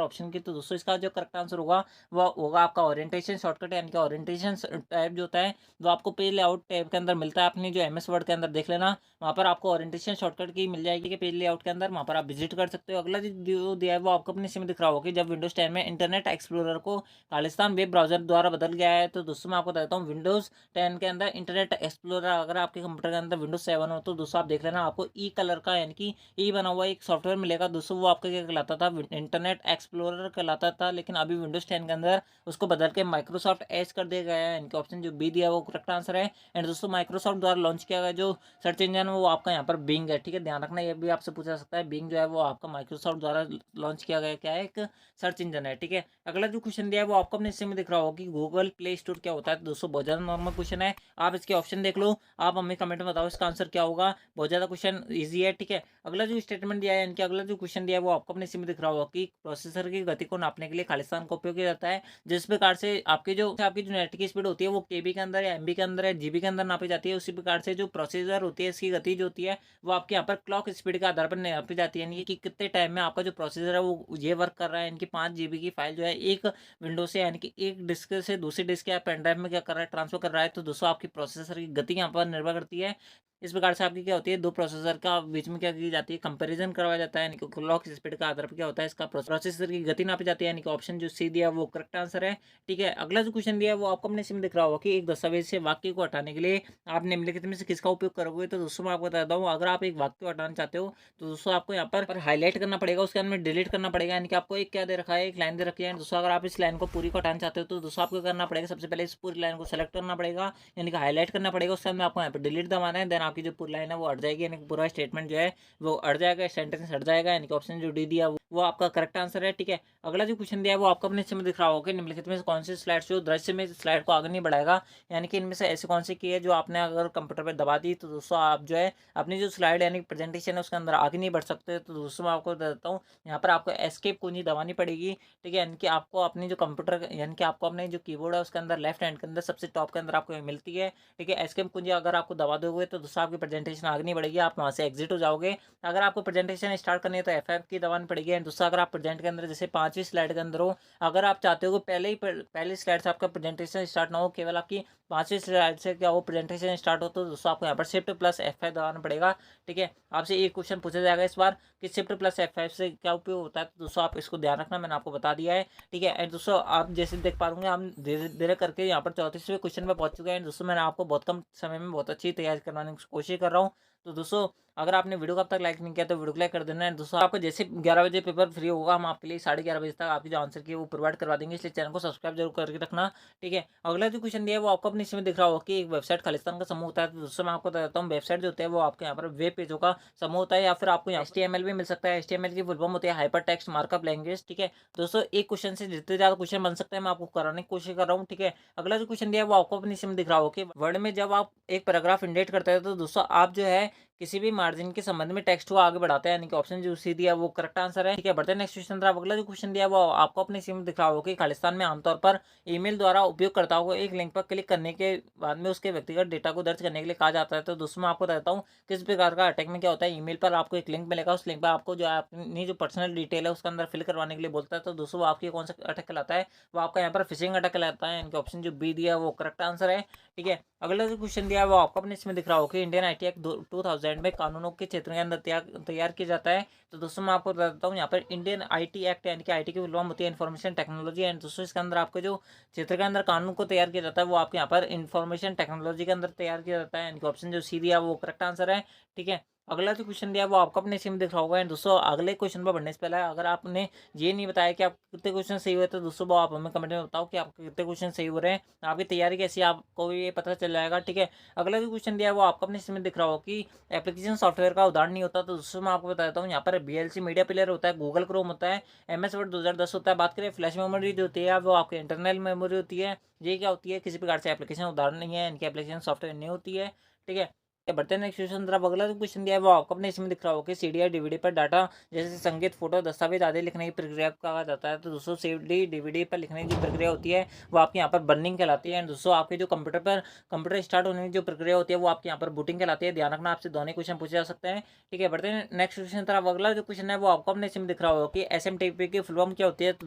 ऑप्शन की, तो दोस्तों इसका जो करेक्ट आंसर होगा वो होगा आपका ओरिएंटेशन शॉर्टकट, यानी कि ओरिएंटेशन टैब जो होता है वो आपको पेज लेआउट टैब के अंदर मिलता है। अपनी जो MS वर्ड के अंदर देख लेना, वहाँ पर आपको ओरिएंटेशन शॉर्टकट की मिल जाएगी कि पेज लेआउट के अंदर, वहाँ पर आप विजिट कर सकते हो। अगला जो दिया है वो आपको अपने इसमें दिख रहा होगा कि जब विंडोज़ 10 में इंटरनेट एक्सप्लोरर को खालिस्तान वेब ब्राउज़र द्वारा बदल गया है। तो दोस्तों मैं आपको बताता हूँ, विंडोज़ 10 के अंदर इंटरनेट एक्सप्लोरर अगर आपके कंप्यूटर के अंदर विंडोज़ 7 हो तो दोस्तों आप देख लेना, आपको ई कलर का यानी कि ई बना हुआ एक सॉफ्टवेयर मिलेगा दोस्तों। वो आपका क्या कहलाता था, इंटरनेट एक्सप्लोरर कहलाता था, लेकिन अभी विंडोज़ 10 के अंदर उसको बदल के माइक्रोसॉफ्ट एज कर दिया गया है। इनके ऑप्शन जो बी दिया है वो करेक्ट आंसर है। एंड दोस्तों माइक्रोसॉफ्ट द्वारा लॉन्च किया गया जो सर्च इंजन वो आपका यहाँ पर बिंग है। ठीक है, ध्यान रखना, ये भी आपसे पूछा जा सकता है। बिंग जो है वो आपका माइक्रोसॉफ्ट द्वारा लॉन्च किया गया क्या है, एक सर्च इंजन है। ठीक है, अगला जो क्वेश्चन दिया है वो आपको अपने हिस्से में दिख रहा होगा कि गूगल प्ले स्टोर क्या होता है। तो दोस्तों बहुत ज़्यादा नॉर्मल क्वेश्चन है, आप इसके ऑप्शन देख लो, आप हमें कमेंट में बताओ इसका आंसर क्या होगा। बहुत ज़्यादा क्वेश्चन ईजी है। ठीक है, अगला जो स्टेटमेंट दिया है इनके, अगला जो क्वेश्चन दिया है वो आपको अपने हिस्से में दिख रहा होगा कि प्रोसेसर की गति को नापने के लिए खालिस्तान का उपयोग किया जाता है। जिस प्रकार से आपकी जो नेट की स्पीड होती है वो केबी के अंदर या एमबी के अंदर या जीबी के अंदर नापी जाती है, उसी प्रकार से जो प्रोसेसर होती है इसकी गति जो होती है वो आपके यहाँ पर क्लॉक स्पीड के आधार पर नापी जाती है। यानी कि कितने टाइम में आपका जो प्रोसेसर है वो ये वर्क कर रहा है। इनकी 5 GB की फाइल जो है एक विंडो से यानी कि एक डिस्क से दूसरी डिस्क या पेन ड्राइव में क्या कर रहा है, ट्रांसफर कर रहा है। तो दोस्तों आपकी प्रोसेसर की गति यहाँ पर निर्भर करती है। इस प्रकार से आपकी क्या होती है, दो प्रोसेसर का बीच में क्या की जाती है, कंपैरिजन करवाया जाता है। यानी कि क्लॉक स्पीड का आधार पर क्या होता है, इसका प्रोसेसर की गति नापी जाती है। यानी कि ऑप्शन जो सी दिया वो करेक्ट आंसर है। ठीक है, अगला जो क्वेश्चन दिया है वो आपको अपने इसमें दिख रहा होगा कि एक दस्तावेज से वाक्य को हटाने के लिए आप निम्नलिखित में से किसका उपयोग करोगे। तो दोस्तों मैं आपको बताता हूँ, अगर आप एक वाक्य को हटाना चाहते हो तो दोस्तों आपको यहाँ पर हाईलाइट करना पड़ेगा, उसके अंदर डिलीट करना पड़ेगा। यानी कि आपको एक क्या दे रखा है, एक लाइन दे रखी है। दोस्तों अगर आप इस लाइन को पूरी को हटाना चाहते हो तो दोस्तों आपको करना पड़ेगा, सबसे पहले इस पूरी लाइन को सेलेक्ट करना पड़ेगा, यानी कि हाईलाइट करना पड़ेगा। उसके बाद में आपको यहाँ पर डिलीट दबाना है, देन आपकी जो पूरी लाइन है वो हट जाएगी, यानी कि पूरा स्टेटमेंट जो है वो हट जाएगा, सेंटेंस हट जाएगा। यानी कि ऑप्शन जो डी दिया वो आपका करेक्ट आंसर है। ठीक है, अगला जो क्वेश्चन दिया है वो आपको अपने इसमें दिख रहा होगा कि निम्नलिखित में से कौन सी स्लाइड जो दृश्य में स्लाइड को आगे नहीं बढ़ाएगा। यानी कि इनमें से ऐसी कौन सी की है जो आपने अगर कंप्यूटर पर दबा दी तो दोस्तों आप जो है अपनी जो स्लाइड यानी प्रेजेंटेशन है उसके अंदर आगे नहीं बढ़ सकते। तो दोस्तों मैं आपको बता देता हूँ, यहाँ पर आपको एस्केप कुंजी दबानी पड़ेगी। ठीक है, यानी कि आपको अपनी जो कंप्यूटर यानी कि आपको अपने जो कीबोर्ड है उसके अंदर लेफ्ट हैंड के अंदर सबसे टॉप के अंदर आपको मिलती है। ठीक है, एस्केप कुंजी अगर आपको दबा दोगे तो दोस्तों आपकी प्रेजेंटेशन आगे नहीं बढ़ेगी, आप वहाँ से एग्जिट हो जाओगे। अगर आपको प्रेजेंटेशन स्टार्ट करनी है तो F5 की दबानी पड़ेगी। एंड दूसरा, अगर आप प्रेजेंट के अंदर जैसे 5वीं स्लाइड के अंदर हो, अगर आप चाहते हो कि पहली स्लाइड से आपका प्रेजेंटेशन स्टार्ट ना हो, केवल आपकी 5वीं स्लाइड से क्या हो प्रेजेंटेशन स्टार्ट हो, तो दोस्तों आपको यहाँ पर शिफ्ट प्लस F5 दबाना पड़ेगा। ठीक है, आपसे एक क्वेश्चन पूछा जाएगा इस बार कि शिफ्ट प्लस F5 से क्या उपयोग होता है। तो दोस्तों आप इसको ध्यान रखना, मैंने आपको बता दिया है। ठीक है, एंड दोस्तों आप जैसे देख पा होंगे हम धीरे धीरे करके यहाँ पर 34वें क्वेश्चन पे पहुंच चुके हैं। दोस्तों मैंने आपको बहुत कम समय में बहुत अच्छी तैयारी करवाने की कोशिश कर रहा हूँ। तो दोस्तों अगर आपने वीडियो को अब तक लाइक नहीं किया तो वीडियो को लाइक कर देना है। दोस्तों आपको जैसे 11 बजे पेपर फ्री होगा, हम आपके लिए 11:30 बजे तक आपकी जो आंसर की है वो प्रोवाइड करवा देंगे, इसलिए चैनल को सब्सक्राइब जरूर करके रखना। ठीक है, अगला जो क्वेश्चन दिया है वो आपको अपने इसमें दिख रहा होगा कि एक वेबसाइट खालिस्तान का समूह होता है। तो दोस्तों मैं आपको बताता हूँ, वेबसाइट जो होता है वो आपके यहाँ पर वेब पेजों का समूह होता है, या फिर आपको HTML भी मिल सकता है। HTML की फुल फॉर्म होती है हाइपर टेक्स्ट मार्कअप लैंग्वेज। ठीक है, दोस्तों एक क्वेश्चन से जितने ज्यादा क्वेश्चन बन सकते हैं मैं आपको कराने की कोशिश कर रहा हूँ। ठीक है, अगला जो क्वेश्चन दिया है वो आपको अपने इसमें दिख रहा होगा कि वर्ड में जब आप एक पैराग्राफ इंडेट करते हैं तो दोस्तों आप जो है किसी भी मार्जिन के संबंध में टेक्स्ट को आगे बढ़ाते हैं। यानी कि ऑप्शन जो सी दिया वो करेक्ट आंसर है। ठीक है, बढ़ते हैं नेक्स्ट क्वेश्चन तरफ। अगला जो क्वेश्चन दिया वो आपको अपने सीम दिख रहा होगा कि खालिस्तान में आमतौर पर ईमेल द्वारा उपयोगकर्ताओं को एक लिंक पर क्लिक करने के बाद में उसके व्यक्तिगत डेटा को दर्ज करने के लिए कहा जाता है। तो दोस्तों मैं आपको बताता हूँ किस प्रकार का अटैक में क्या होता है। ईमेल पर आपको एक लिंक मिलेगा, उस लिंक पर आपको जो है अपनी जो पर्सनल डिटेल है उसके अंदर फिल करवाने के लिए बोलता है। तो दोस्तों वो आपकी कौन सा अटैक कहलाता है, वो आपका यहाँ पर फिशिंग अटैक कहलाता है। इनके ऑप्शन जो बी दिया वो करेक्ट आंसर है। ठीक है, अगला जो क्वेश्चन दिया है वो आपको अपने इसमें दिख रहा होगा कि इंडियन IT एक्ट 2000 में कानूनों के क्षेत्र के अंदर तैयार किया जाता है। तो दोस्तों मैं आपको बता देता हूँ, यहाँ पर इंडियन IT एक्ट यानी कि IT की फुल फॉर्म होती है इन्फॉर्मेशन टेक्नोलॉजी। एंड दोस्तों इसके अंदर आपको जो क्षेत्र के अंदर कानून को तैयार किया जाता है वो आपके यहाँ पर इन्फॉर्मेशन टेक्नोलॉजी के अंदर तैयार किया जाता है। यानी कि ऑप्शन जो सी दिया वो करेक्ट आंसर है। ठीक है, अगला जो क्वेश्चन दिया है वो आपको अपने सीम दिख रहा होगा। एंड दोस्तों अगले क्वेश्चन पर बढ़ने से पहले अगर आपने ये नहीं बताया कि आप कितने क्वेश्चन सही हुए तो दोस्तों वो आप हमें कमेंट में बताओ कि आपके कितने क्वेश्चन सही हो रहे हैं, आपकी तैयारी कैसी है, आपको भी ये पता चल जाएगा। ठीक है, अगला जो क्वेश्चन दिया है वो आपको अपने इसमें दिख रहा हो कि एप्लीकेशन सॉफ्टवेयर का उदाहरण नहीं होता। तो दोस्तों मैं आपको बताता हूँ, यहाँ पर VLC मीडिया प्लेयर होता है, गूगल क्रोम होता है, MS वर्ड 2010 होता है। बात करें फ्लैश मेमोरी जो होती है वो आपकी इंटरनल मेमोरी होती है। ये क्या होती है, किसी प्रकार से एप्लीकेशन उदाहरण नहीं है, इनकी एप्लीकेशन सॉफ्टवेयर नहीं होती है। ठीक है, बढ़ते हैं नेक्स्ट क्वेश्चन तरफ। अगला जो क्वेश्चन दिया है वो आपको अपने इसमें दिख रहा होगा कि CD या DVD पर डाटा जैसे संगीत, फोटो, दस्तावेज आदि लिखने की प्रक्रिया को कहा जाता है। तो दोस्तों CD DVD पर लिखने की जो प्रक्रिया होती है वो आपके यहाँ पर बर्निंग कहलाती है। एंड दोस्तों आपके जो कंप्यूटर स्टार्ट होने की जो प्रक्रिया होती है वो आपके यहाँ पर बूटिंग कहलाती है। ध्यान रखना, आपसे दोनों क्वेश्चन पूछे जा सकते हैं। ठीक है, बढ़ते हैं नेक्स्ट क्वेश्चन तरफ। अगला जो क्वेश्चन है वो आपको अपने इसमें दिख रहा होगा कि SMTP की फुल फॉर्म क्या होती है। तो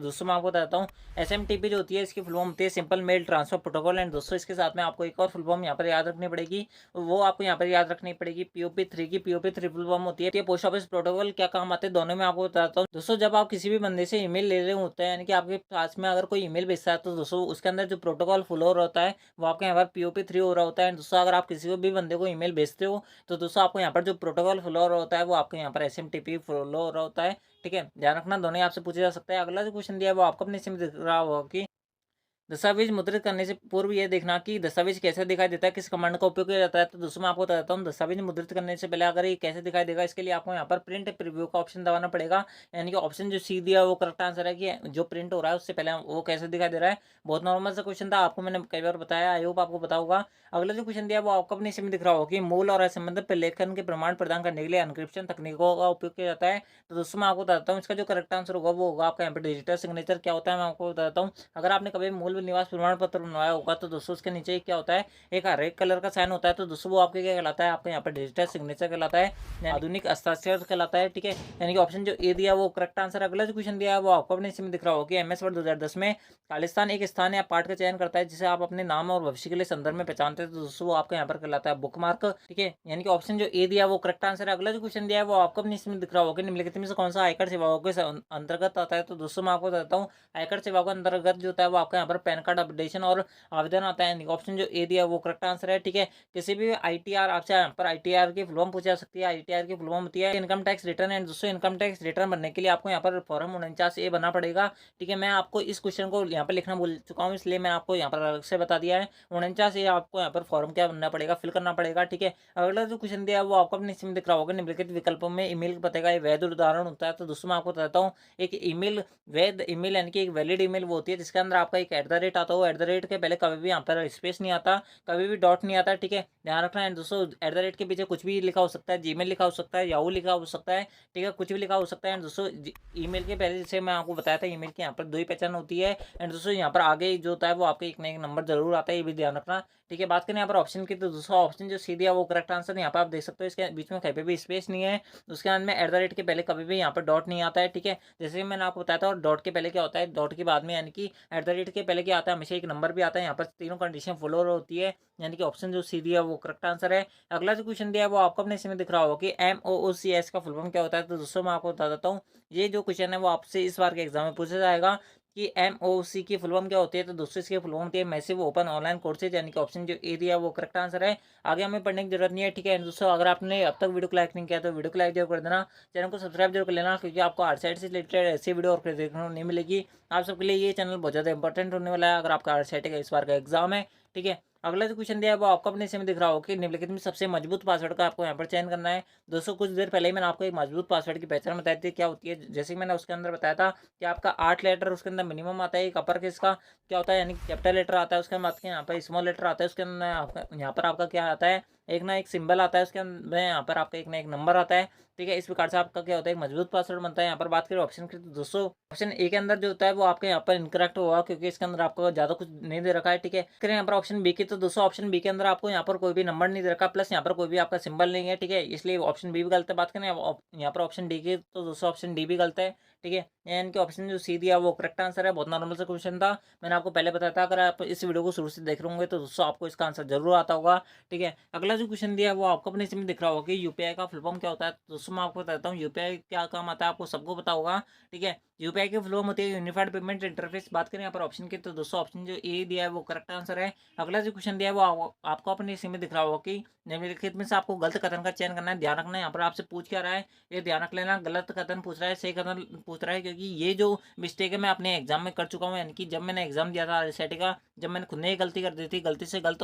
दोस्तों मैं आपको बताता हूँ, SMTP जो होती है इसकी फुल फॉर्म होती है simple mail transfer protocol. And दोस्तों इसके साथ में आपको एक और फुल फॉर्म यहाँ पर याद रखनी पड़ेगी, वो आपको यहाँ पर याद रखनी पड़ेगी। POP3 की POP3 फुल फॉर्म होती है पोस्ट ऑफिस प्रोटोकॉल। क्या काम आते हैं दोनों में आपको बताता हूँ। दोस्तों जब आप किसी भी बंदे से ईमेल ले रहे होते हैं, यानी कि आपके पास में अगर कोई ईमेल भेजता है तो दोस्तों उसके अंदर जो प्रोटोकॉल फुल हो रहा होता है वो आपके यहाँ पर POP3 हो रहा होता है। दोस्तों अगर आप किसी को भी बंदे को ईमेल भेजते हो तो दोस्तों आपको यहाँ पर जो प्रोटोकॉल फुल हो रहा होता है वो आपके यहाँ पर SMTP फुल हो रहा होता है। ठीक है, ध्यान रखना, दोनों ही आपसे पूछे जा सकता है। अगला जो क्वेश्चन दिया है वो आपको अपने से दिख रहा होगा कि दस्तावेज मुद्रित करने से पूर्व ये देखना कि दस्तावेज कैसे दिखाई देता है, किस कमांड का उपयोग किया जाता है। तो दोस्तों मैं आपको बताता हूँ, दस्तावेज मुद्रित करने से पहले अगर ये कैसे दिखाई देगा, इसके लिए आपको यहाँ पर प्रिंट प्रीव्यू का ऑप्शन दबाना पड़ेगा। यानी कि ऑप्शन जो सी दिया है वो करेक्ट आंसर है कि जो प्रिंट हो रहा है उससे पहले वो कैसे दिखाई दे रहा है। बहुत नॉर्मल सा क्वेश्चन था, आपको मैंने कई बार बताया, आई होप आपको पता होगा। अगला जो क्वेश्चन दिया वो आपको अपने इसमें दिख रहा होगा कि मूल और असंबंधित प्रलेखन के प्रमाण प्रदान करने के लिए एन्क्रिप्शन तकनीकों का उपयोग किया जाता है। तो दोस्तों मैं आपको बताता हूँ इसका जो करेक्ट आंसर होगा वो होगा आपका यहाँ पर डिजिटल सिग्नेचर। क्या होता है मैं आपको बताता हूँ। अगर आपने कभी मूल निवास प्रमाण पत्र बनवाया होगा तो दोस्तों उसके नीचे क्या होता है, एक रेड कलर का साइन होता है। तो दोस्तों वो आपके क्या कहलाता है, आपके यहाँ पर डिजिटल सिग्नेचर कहलाता है, आधुनिक हस्ताक्षर कहलाता है। ठीक है, यानी कि ऑप्शन जो ए दिया वो करेक्ट आंसर। अगला जो क्वेश्चन दिया है वो आपको अपने इसमें दिख रहा होगा कि MS वर्ड 2010 में खालिस्तान एक स्थान या पाठ का चयन करता है जिसे आप अपने नाम और भविष्य के लिए संदर्भ में पहचानते हैं। तो दोस्तों वो आपके यहाँ पर कहलाता है बुकमार्क। ठीक है, यानी कि ऑप्शन जो ए दिया वो करेक्ट आंसर है। अगला जो क्वेश्चन दिया है वो आपको अपने इसमें दिख रहा होगा निम्नलिखित में से कौन सा आयकर सेवाओं के अंतर्गत आता है। तो दोस्तों मैं आपको बताता हूँ, आयकर सेवाओं के अंतर्गत जो होता है वो आपका यहाँ पर पैन कार्ड अपडेशन और आवेदन आता है। ऑप्शन जो ए दिया वो करेक्ट आंसर है। ठीक है, किसी भी ITR आपसे यहाँ पर ITR की फुल फॉर्म पूछी जा सकती है। ITR की फुल फॉर्म होती है इनकम टैक्स रिटर्न। एंड दोस्तों इनकम टैक्स रिटर्न भरने के लिए आपको यहाँ पर फॉर्म 49A भरना पड़ेगा। ठीक है, मैं आपको इस क्वेश्चन को यहाँ पर लिखना भूल चुका हूँ, इसलिए मैं आपको यहाँ पर अलग से बता दिया है। 49A आपको यहाँ पर फॉर्म क्या भरना पड़ेगा, फिल करना पड़ेगा। ठीक है, अगला जो क्वेश्चन दिया है वो आपको अपने इसमें दिख रहा होगा निम्नलिखित विकल्पों में ईमेल पते का वैध उदाहरण होता है। तो दोस्तों मैं आपको बताता हूँ, एक ईमेल वैध ईमेल यानी कि एक वैलिड ईमेल वो होती है जिसके अंदर आपका एक @ आता हो। @ के पहले कभी भी यहाँ पर स्पेस नहीं आता, कभी भी डॉट नहीं आता। ठीक है, ध्यान रखना है दोस्तों, @ के पीछे कुछ भी लिखा हो सकता है, जीमेल लिखा हो सकता है, याहू लिखा हो सकता है। ठीक है, कुछ भी लिखा हो सकता है। दोस्तों ईमेल के पहले जैसे मैं आपको बताया था ईमेल की यहाँ पर 2 ही पहचान होती है। एंड दोस्तों यहाँ पर आगे जो होता है वो आपके एक ना एक नंबर जरूर आता है, ये भी ध्यान रखना। ठीक है, बात करें यहाँ पर ऑप्शन की तो दूसरा ऑप्शन जो सी दिया वो करेक्ट आंसर। यहाँ पर आप देख सकते हो इसके बीच में कहीं पे भी स्पेस नहीं है, उसके अंदर में @ के पहले कभी भी यहाँ पर डॉट नहीं आता है। ठीक है, जैसे मैंने आपको बताया था, और डॉट के पहले क्या होता है, डॉट के बाद में यानी कि @ के पहले क्या आता है, हमेशा एक नंबर भी आता है। यहाँ पर तीनों कंडीशन फॉलो होती है, यानी कि ऑप्शन जो सी दिया वो करेक्ट आंसर है। अगला जो क्वेश्चन दिया है वो आपको अपने इसमें दिख रहा होगा कि MOOCS का फुल फॉर्म क्या होता है। तो दोस्तों मैं आपको बता देता हूँ, ये जो क्वेश्चन है वो आपसे इस बार के एग्जाम में पूछा जाएगा कि MOOC की फुल फॉर्म क्या होती है। तो दोस्तों इसकी फुल फॉर्म होती है मैसिव ओपन ऑनलाइन कोर्सेज, यानी कि ऑप्शन जो ए दिया वो करेक्ट आंसर है। आगे हमें पढ़ने की जरूरत नहीं है। ठीक है दोस्तों, अगर आपने अब तक वीडियो को लाइक नहीं किया तो वीडियो को लाइक जरूर कर देना, चैनल को सब्सक्राइब जरूर कर लेना, क्योंकि आपको आरसेट से रिलेटेड ऐसी वीडियो और देखने को नहीं मिलेगी। आप सबके लिए ये चैनल बहुत ज़्यादा इंपॉर्टेंट होने वाला है अगर आपका आरसेट का इस बार का एग्जाम है। ठीक है, अगला जो क्वेश्चन दिया है वो आपको अपने इसमें दिख रहा होगा कि निम्नलिखित में सबसे मजबूत पासवर्ड का आपको यहाँ पर चयन करना है। दोस्तों कुछ देर पहले ही मैंने आपको एक मजबूत पासवर्ड की पहचान बताई थी, क्या होती है। जैसे कि मैंने उसके अंदर बताया था कि आपका 8 लेटर उसके अंदर मिनिमम आता है। एक अपर केस का क्या होता है, यानी कैपिटल लेटर आता है, उसके बाद यहाँ पर स्मॉल लेटर आता है, उसके अंदर यहाँ पर आपका क्या आता है, एक ना एक सिंबल आता है, उसके अंदर यहाँ पर आपका एक ना एक नंबर आता है। ठीक है, इस प्रकार से आपका क्या होता है, एक मजबूत पासवर्ड बनता है। यहाँ पर बात करें ऑप्शन की तो दोस्तों ऑप्शन ए के अंदर जो होता है वो आपके यहाँ पर इनकरेक्ट होगा, क्योंकि इसके अंदर आपको ज्यादा कुछ नहीं दे रखा है। ठीक है, करें यहाँ पर ऑप्शन बी की तो दोस्तों ऑप्शन बी के अंदर आपको यहाँ पर कोई भी नंबर नहीं दे रखा, प्लस यहाँ पर कोई भी आपका सिंबल नहीं है। ठीक है, इसलिए ऑप्शन बी भी गलत है। बात करें यहाँ पर ऑप्शन डी की तो दोस्तों ऑप्शन डी भी गलत है। ठीक है, यानी कि ऑप्शन जो सी दिया वो करेक्ट आंसर है। बहुत नॉर्मल सा क्वेश्चन था, मैंने आपको पहले बताया था। अगर आप इस वीडियो को शुरू से देख रहे होंगे तो दोस्तों आपको इसका आंसर जरूर आता होगा। ठीक है, अगला जो क्वेश्चन दिया है वो आपको अपने इसमें दिख रहा होगा कि यूपीआई का फुल फॉर्म क्या होता है। तो दोस्तों मैं आपको बताता हूँ यूपीआई क्या काम आता है, आपको सबको पता होगा। ठीक है, यूपीआई की फुल फॉर्म होती है यूनिफाइड पेमेंट इंटरफेस। बात करें यहाँ पर ऑप्शन की तो दोस्तों ऑप्शन जो ए दिया है वो करेक्ट आंसर है। अगला जो क्वेश्चन दिया है वो आपको अपने इसमें दिख रहा होगा कि निम्नलिखित में से आपको गलत कथन का चयन करना है। ध्यान रखना है, यहाँ पर आपसे पूछ क्या रहा है, ये ध्यान रख लेना, गलत कथन पूछ रहा है, सही कथन पूछ रहा है, क्योंकि ये जो मिस्टेक है मैं अपने एग्जाम में कर चुका हूँ। यानी कि जब मैंने एग्जाम दिया था आरएसआईटी का, जब मैंने खुद ने ही गलती कर दी थी, गलती से गलत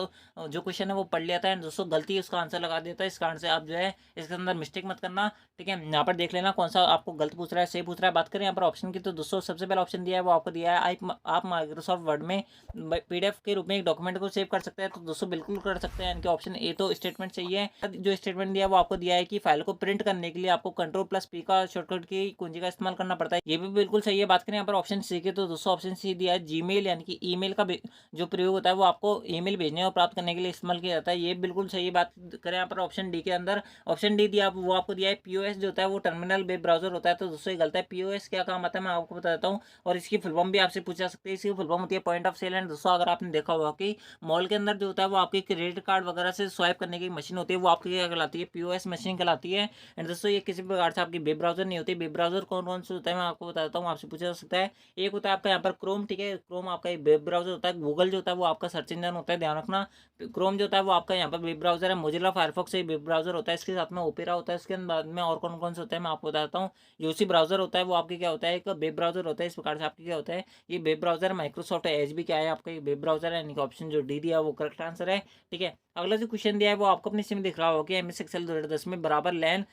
जो क्वेश्चन है वो पढ़ लिया था एंड दोस्तों गलती उसका आंसर लगा देता है। इस कारण से आप जो है इसके अंदर मिस्टेक मत करना। ठीक है, यहाँ पर देख लेना कौन सा आपको गलत पूछ रहा है, सही पूछ रहा है। बात करें यहाँ पर ऑप्शन की तो दोस्तों सबसे पहला ऑप्शन दिया है वो आपको दिया है आप माइक्रोसॉफ्ट वर्ड में PDF के रूप में एक डॉक्यूमेंट को सेव कर सकते हैं। तो दोस्तों बिल्कुल कर सकते हैं, यानी ऑप्शन ए तो स्टेटमेंट सही है। जो स्टेटमेंट दिया है वो आपको दिया है कि फाइल को प्रिंट करने के लिए आपको Ctrl+P का शॉर्टकट की कुंजी का इस्तेमाल करना पड़ता है, ये भी बिल्कुल सही है। बात करें यहाँ पर ऑप्शन सी की तो दोस्तों ऑप्शन सी दिया है जीमेल, यानी कि ईमेल का जो प्रयोग होता है वो आपको ईमेल भेजने और प्राप्त करने के लिए इस्तेमाल किया जाता है, ये बिल्कुल सही ये बात करें यहाँ पर ऑप्शन डी के अंदर, ऑप्शन डी दिया वो आपको दिया है पीओएस जो होता है वो टर्मिनल वेब ब्राउजर होता है। तो दोस्तों ये गलत है। पीओएस क्या काम आता है मैं आपको बता देता हूँ, और इसकी फुल फॉर्म भी आपसे पूछा सकते हैं। इसकी फुल फॉर्म होती है पॉइंट ऑफ सेल एंड। दोस्तों अगर आपने देखा होगा कि मॉल के अंदर जो होता है वो आपके क्रेडिट कार्ड वगैरह से स्वाइप करने की मशीन होती है, वो आपकी क्या कहलाती है, पीओएस मशीन कहलाती है। एंड दोस्तों ये किसी प्रकार से आपकी वेब ब्राउजर नहीं होती। वेब ब्राउजर कौन कौन से होता है मैं आपको बताता हूँ, आपसे पूछा जा सकता है। एक होता है आपका यहाँ पर क्रोम, ठीक है, क्रोम आपका वेब ब्राउजर होता है। गूगल जो होता है वो आपका सर्च इंजन होता है, ध्यान रखना। क्रोम जो होता है वो आपका यहाँ पर वेब ब्राउजर है। मोजिला फायरफॉक्स एक वेब ब्राउजर होता है, इसके साथ में ओपेरा होता है। इसके बाद में और कौन कौन से होता है मैं आपको बताता हूँ। यूसी ब्राउजर होता है वो आपके क्या होता है, एक वेब ब्राउजर होता है। इस प्रकार से आपके क्या होता है, ये वेब ब्राउजर माइक्रोसॉफ्ट एज भी क्या है आपका वेब ब्राउजर है, यानी कि ऑप्शन जो डी दिया वो करेक्ट आंसर है। ठीक है, अगला जो क्वेश्चन दिया है वो आपको अपनी सिम दिख रहा होगा कि एमएस एक्सेल 2010 में बराबर लैन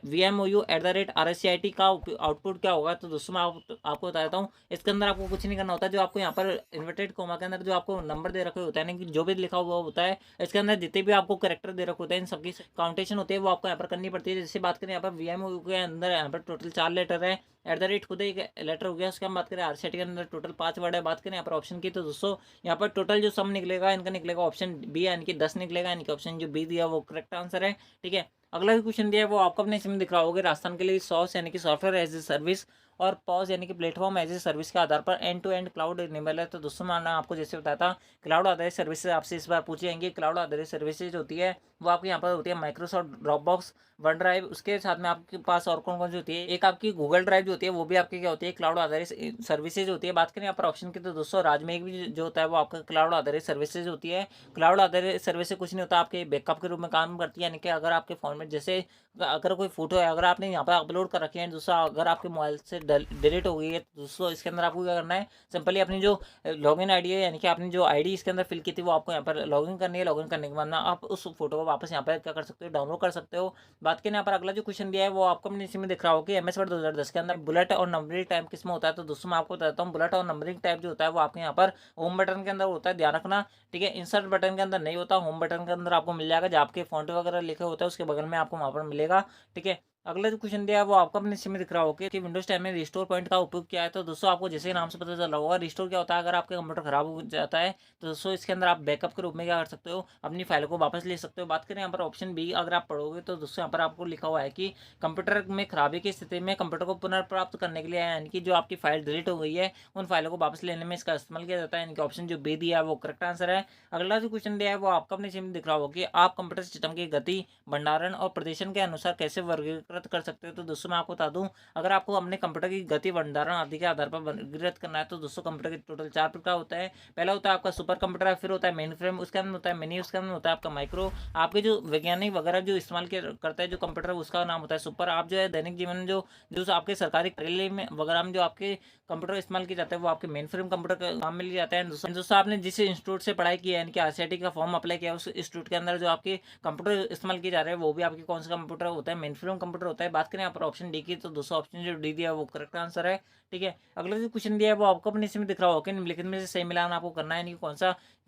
VMOU@RSCIT का आउटपुट क्या होगा। तो दोस्तों मैं आपको बता देता हूँ, इसके अंदर आपको कुछ नहीं करना होता। जो आपको यहाँ पर इन्वर्टेड कोमा के अंदर जो आपको नंबर दे रखे होता है ना, कि जो भी लिखा हुआ होता है इसके अंदर जितने भी आपको करेक्टर दे रखे होते हैं इन सबकी काउंटेशन होती है वो आपको यहाँ पर करनी पड़ती है। जैसे बात करें यहाँ पर VMOU के अंदर यहाँ पर टोटल 4 लेटर है, खुद एक लेटर हो गया। उसके हम बात करें RSCIT के अंदर टोटल 5 वर्ड है। बात करें यहाँ पर ऑप्शन की, तो दोस्तों यहाँ पर टोटल जो सम निकलेगा इनका निकलेगा ऑप्शन बी, यानी कि 10 निकलेगा, यानी कि ऑप्शन जो बी दिया वो करेक्ट आंसर है। ठीक है, अगला जो क्वेश्चन दिया है वो आपको अपने इसमें दिख रहा होगा, राजस्थान के लिए सॉस यानी कि सॉफ्टवेयर एज ए सर्विस और पॉज यानी कि प्लेटफॉर्म एज ए सर्विस के आधार पर end to end cloud enable है। तो दोस्तों मैंने आपको जैसे बताया था, क्लाउड आधारित सर्विसेज आपसे इस बार पूछी जाएंगी। क्लाउड आधारित सर्विसेज होती है वो आपके यहाँ पर होती है माइक्रोसॉफ्ट ड्रॉपबॉक्स, वन ड्राइव। उसके साथ में आपके पास और कौन कौन सी होती है, एक आपकी गूगल ड्राइव जो होती है वो भी आपकी क्या होती है, क्लाउड आधारित सर्विसेज होती है। बात करें यहाँ पर ऑप्शन की, तो दोस्तों राजमेघ भी जो होता है वो आपका क्लाउड आधारित सर्विसेज होती है। क्लाउड आधारित सर्विस से कुछ नहीं होता, आपके बैकअप के रूप में काम करती है। यानी कि अगर आपके फोन में जैसे अगर कोई फोटो है अगर आपने यहाँ पर अपलोड कर रखी है, दूसरा अगर आपके मोबाइल से डिलीट हो गई है, तो दोस्तों इसके अंदर आपको क्या करना है, सिंपली अपनी जो लॉगिन आईडी है यानी कि आपने जो आईडी इसके अंदर फिल की थी वो आपको यहाँ पर लॉगिन करनी है। लॉगिन करने के बाद ना आप उस फोटो को वापस यहाँ पर क्या कर सकते हो, डाउनलोड कर सकते हो। बात करें यहाँ पर अगला जो क्वेश्चन दिया है वो आपको अपने इसी में दिख रहा हो कि MS वर्ड 2010 के अंदर बुलेट और नंबरिंग टाइप किसमें होता है। तो दोस्तों मैं आपको बताता हूँ, बुलेट और नंबरिंग टाइप जो होता है वो आपके यहाँ पर होम बटन के अंदर होता है, ध्यान रखना। ठीक है, इंसर्ट बटन के अंदर नहीं होता, होम बटन के अंदर आपको मिल जाएगा। जहाँ आपके फॉन्ट वगैरह लिखे होते हैं उसके बगल में आपको वहाँ पर मिलेगा। ठीक है, अगला जो क्वेश्चन दिया है वो आपको अपने इसमें दिख रहा होगा कि विंडोज 10 में रिस्टोर पॉइंट का उपयोग क्या है। तो दोस्तों आपको जैसे नाम से पता चल रहा होगा, रिस्टोर क्या होता है, अगर आपका कंप्यूटर खराब हो जाता है तो दोस्तों इसके अंदर आप बैकअप के रूप में क्या कर सकते हो, अपनी फाइल को वापस ले सकते हो। बात करें यहाँ पर ऑप्शन बी, अगर आप पढ़ोगे तो दोस्तों यहाँ पर आपको लिखा हुआ है कि कंप्यूटर में खराबी की स्थिति में कंप्यूटर को पुनर्प्राप्त करने के लिए, यानी कि जो आपकी फाइल डिलीट हो गई है उन फाइलों को वापस लेने में इसका इस्तेमाल किया जाता है, यानी कि ऑप्शन जो बी दिया है वो करेक्ट आंसर है। अगला जो क्वेश्चन दिया है वो आपको अपने इसमें दिख रहा होगा कि आप कंप्यूटर सिस्टम की गति, भंडारण और प्रदर्शन के अनुसार कैसे वर्गीकृत कर सकते हो। तो दोस्तों मैं आपको बता दूं, अगर आपको अपने कंप्यूटर की गति, भंडारण आदि के आधार पर वर्गीकृत करना है तो दोस्तों कंप्यूटर के टोटल 4 प्रकार होता है। पहला होता है आपका सुपर कंप्यूटर, फिर होता है मेन फ्रेम, उसके अंदर होता है मिनी, उसके अंदर होता है आपका माइक्रो। आपके जो वैज्ञानिक वगैरह जो इस्तेमाल करता है जो कंप्यूटर उसका नाम होता है सुपर। आप जो है दैनिक जीवन में जो जो आपके सरकारी कार्यालय में वगैरह में जो आपके कंप्यूटर इस्तेमाल किया जाता है वो आपके मेन फ्रेम कंप्यूटर का काम में लिया जाता है। दोस्तों आपने जिस इंस्टीट्यूट से पढ़ाई की है यानी कि RCIT का फॉर्म अप्लाई किया उस इंस्टीट्यूट के अंदर जो आपके कंप्यूटर इस्तेमाल किए जा रहे हैं वो भी आपके कौन सा कंप्यूटर होता है, मेन फ्रेम कंप्यूटर होता है। बात करें यहाँ पर ऑप्शन डी की, तो दोस्तों ऑप्शन जो डी दिया है वो करेक्ट आंसर है। ठीक है, अगला जो क्वेश्चन दिया है वो आपको अपने इसमें दिख रहा होगा कि निम्नलिखित में से सही मिलान आपको करना है, यानी कि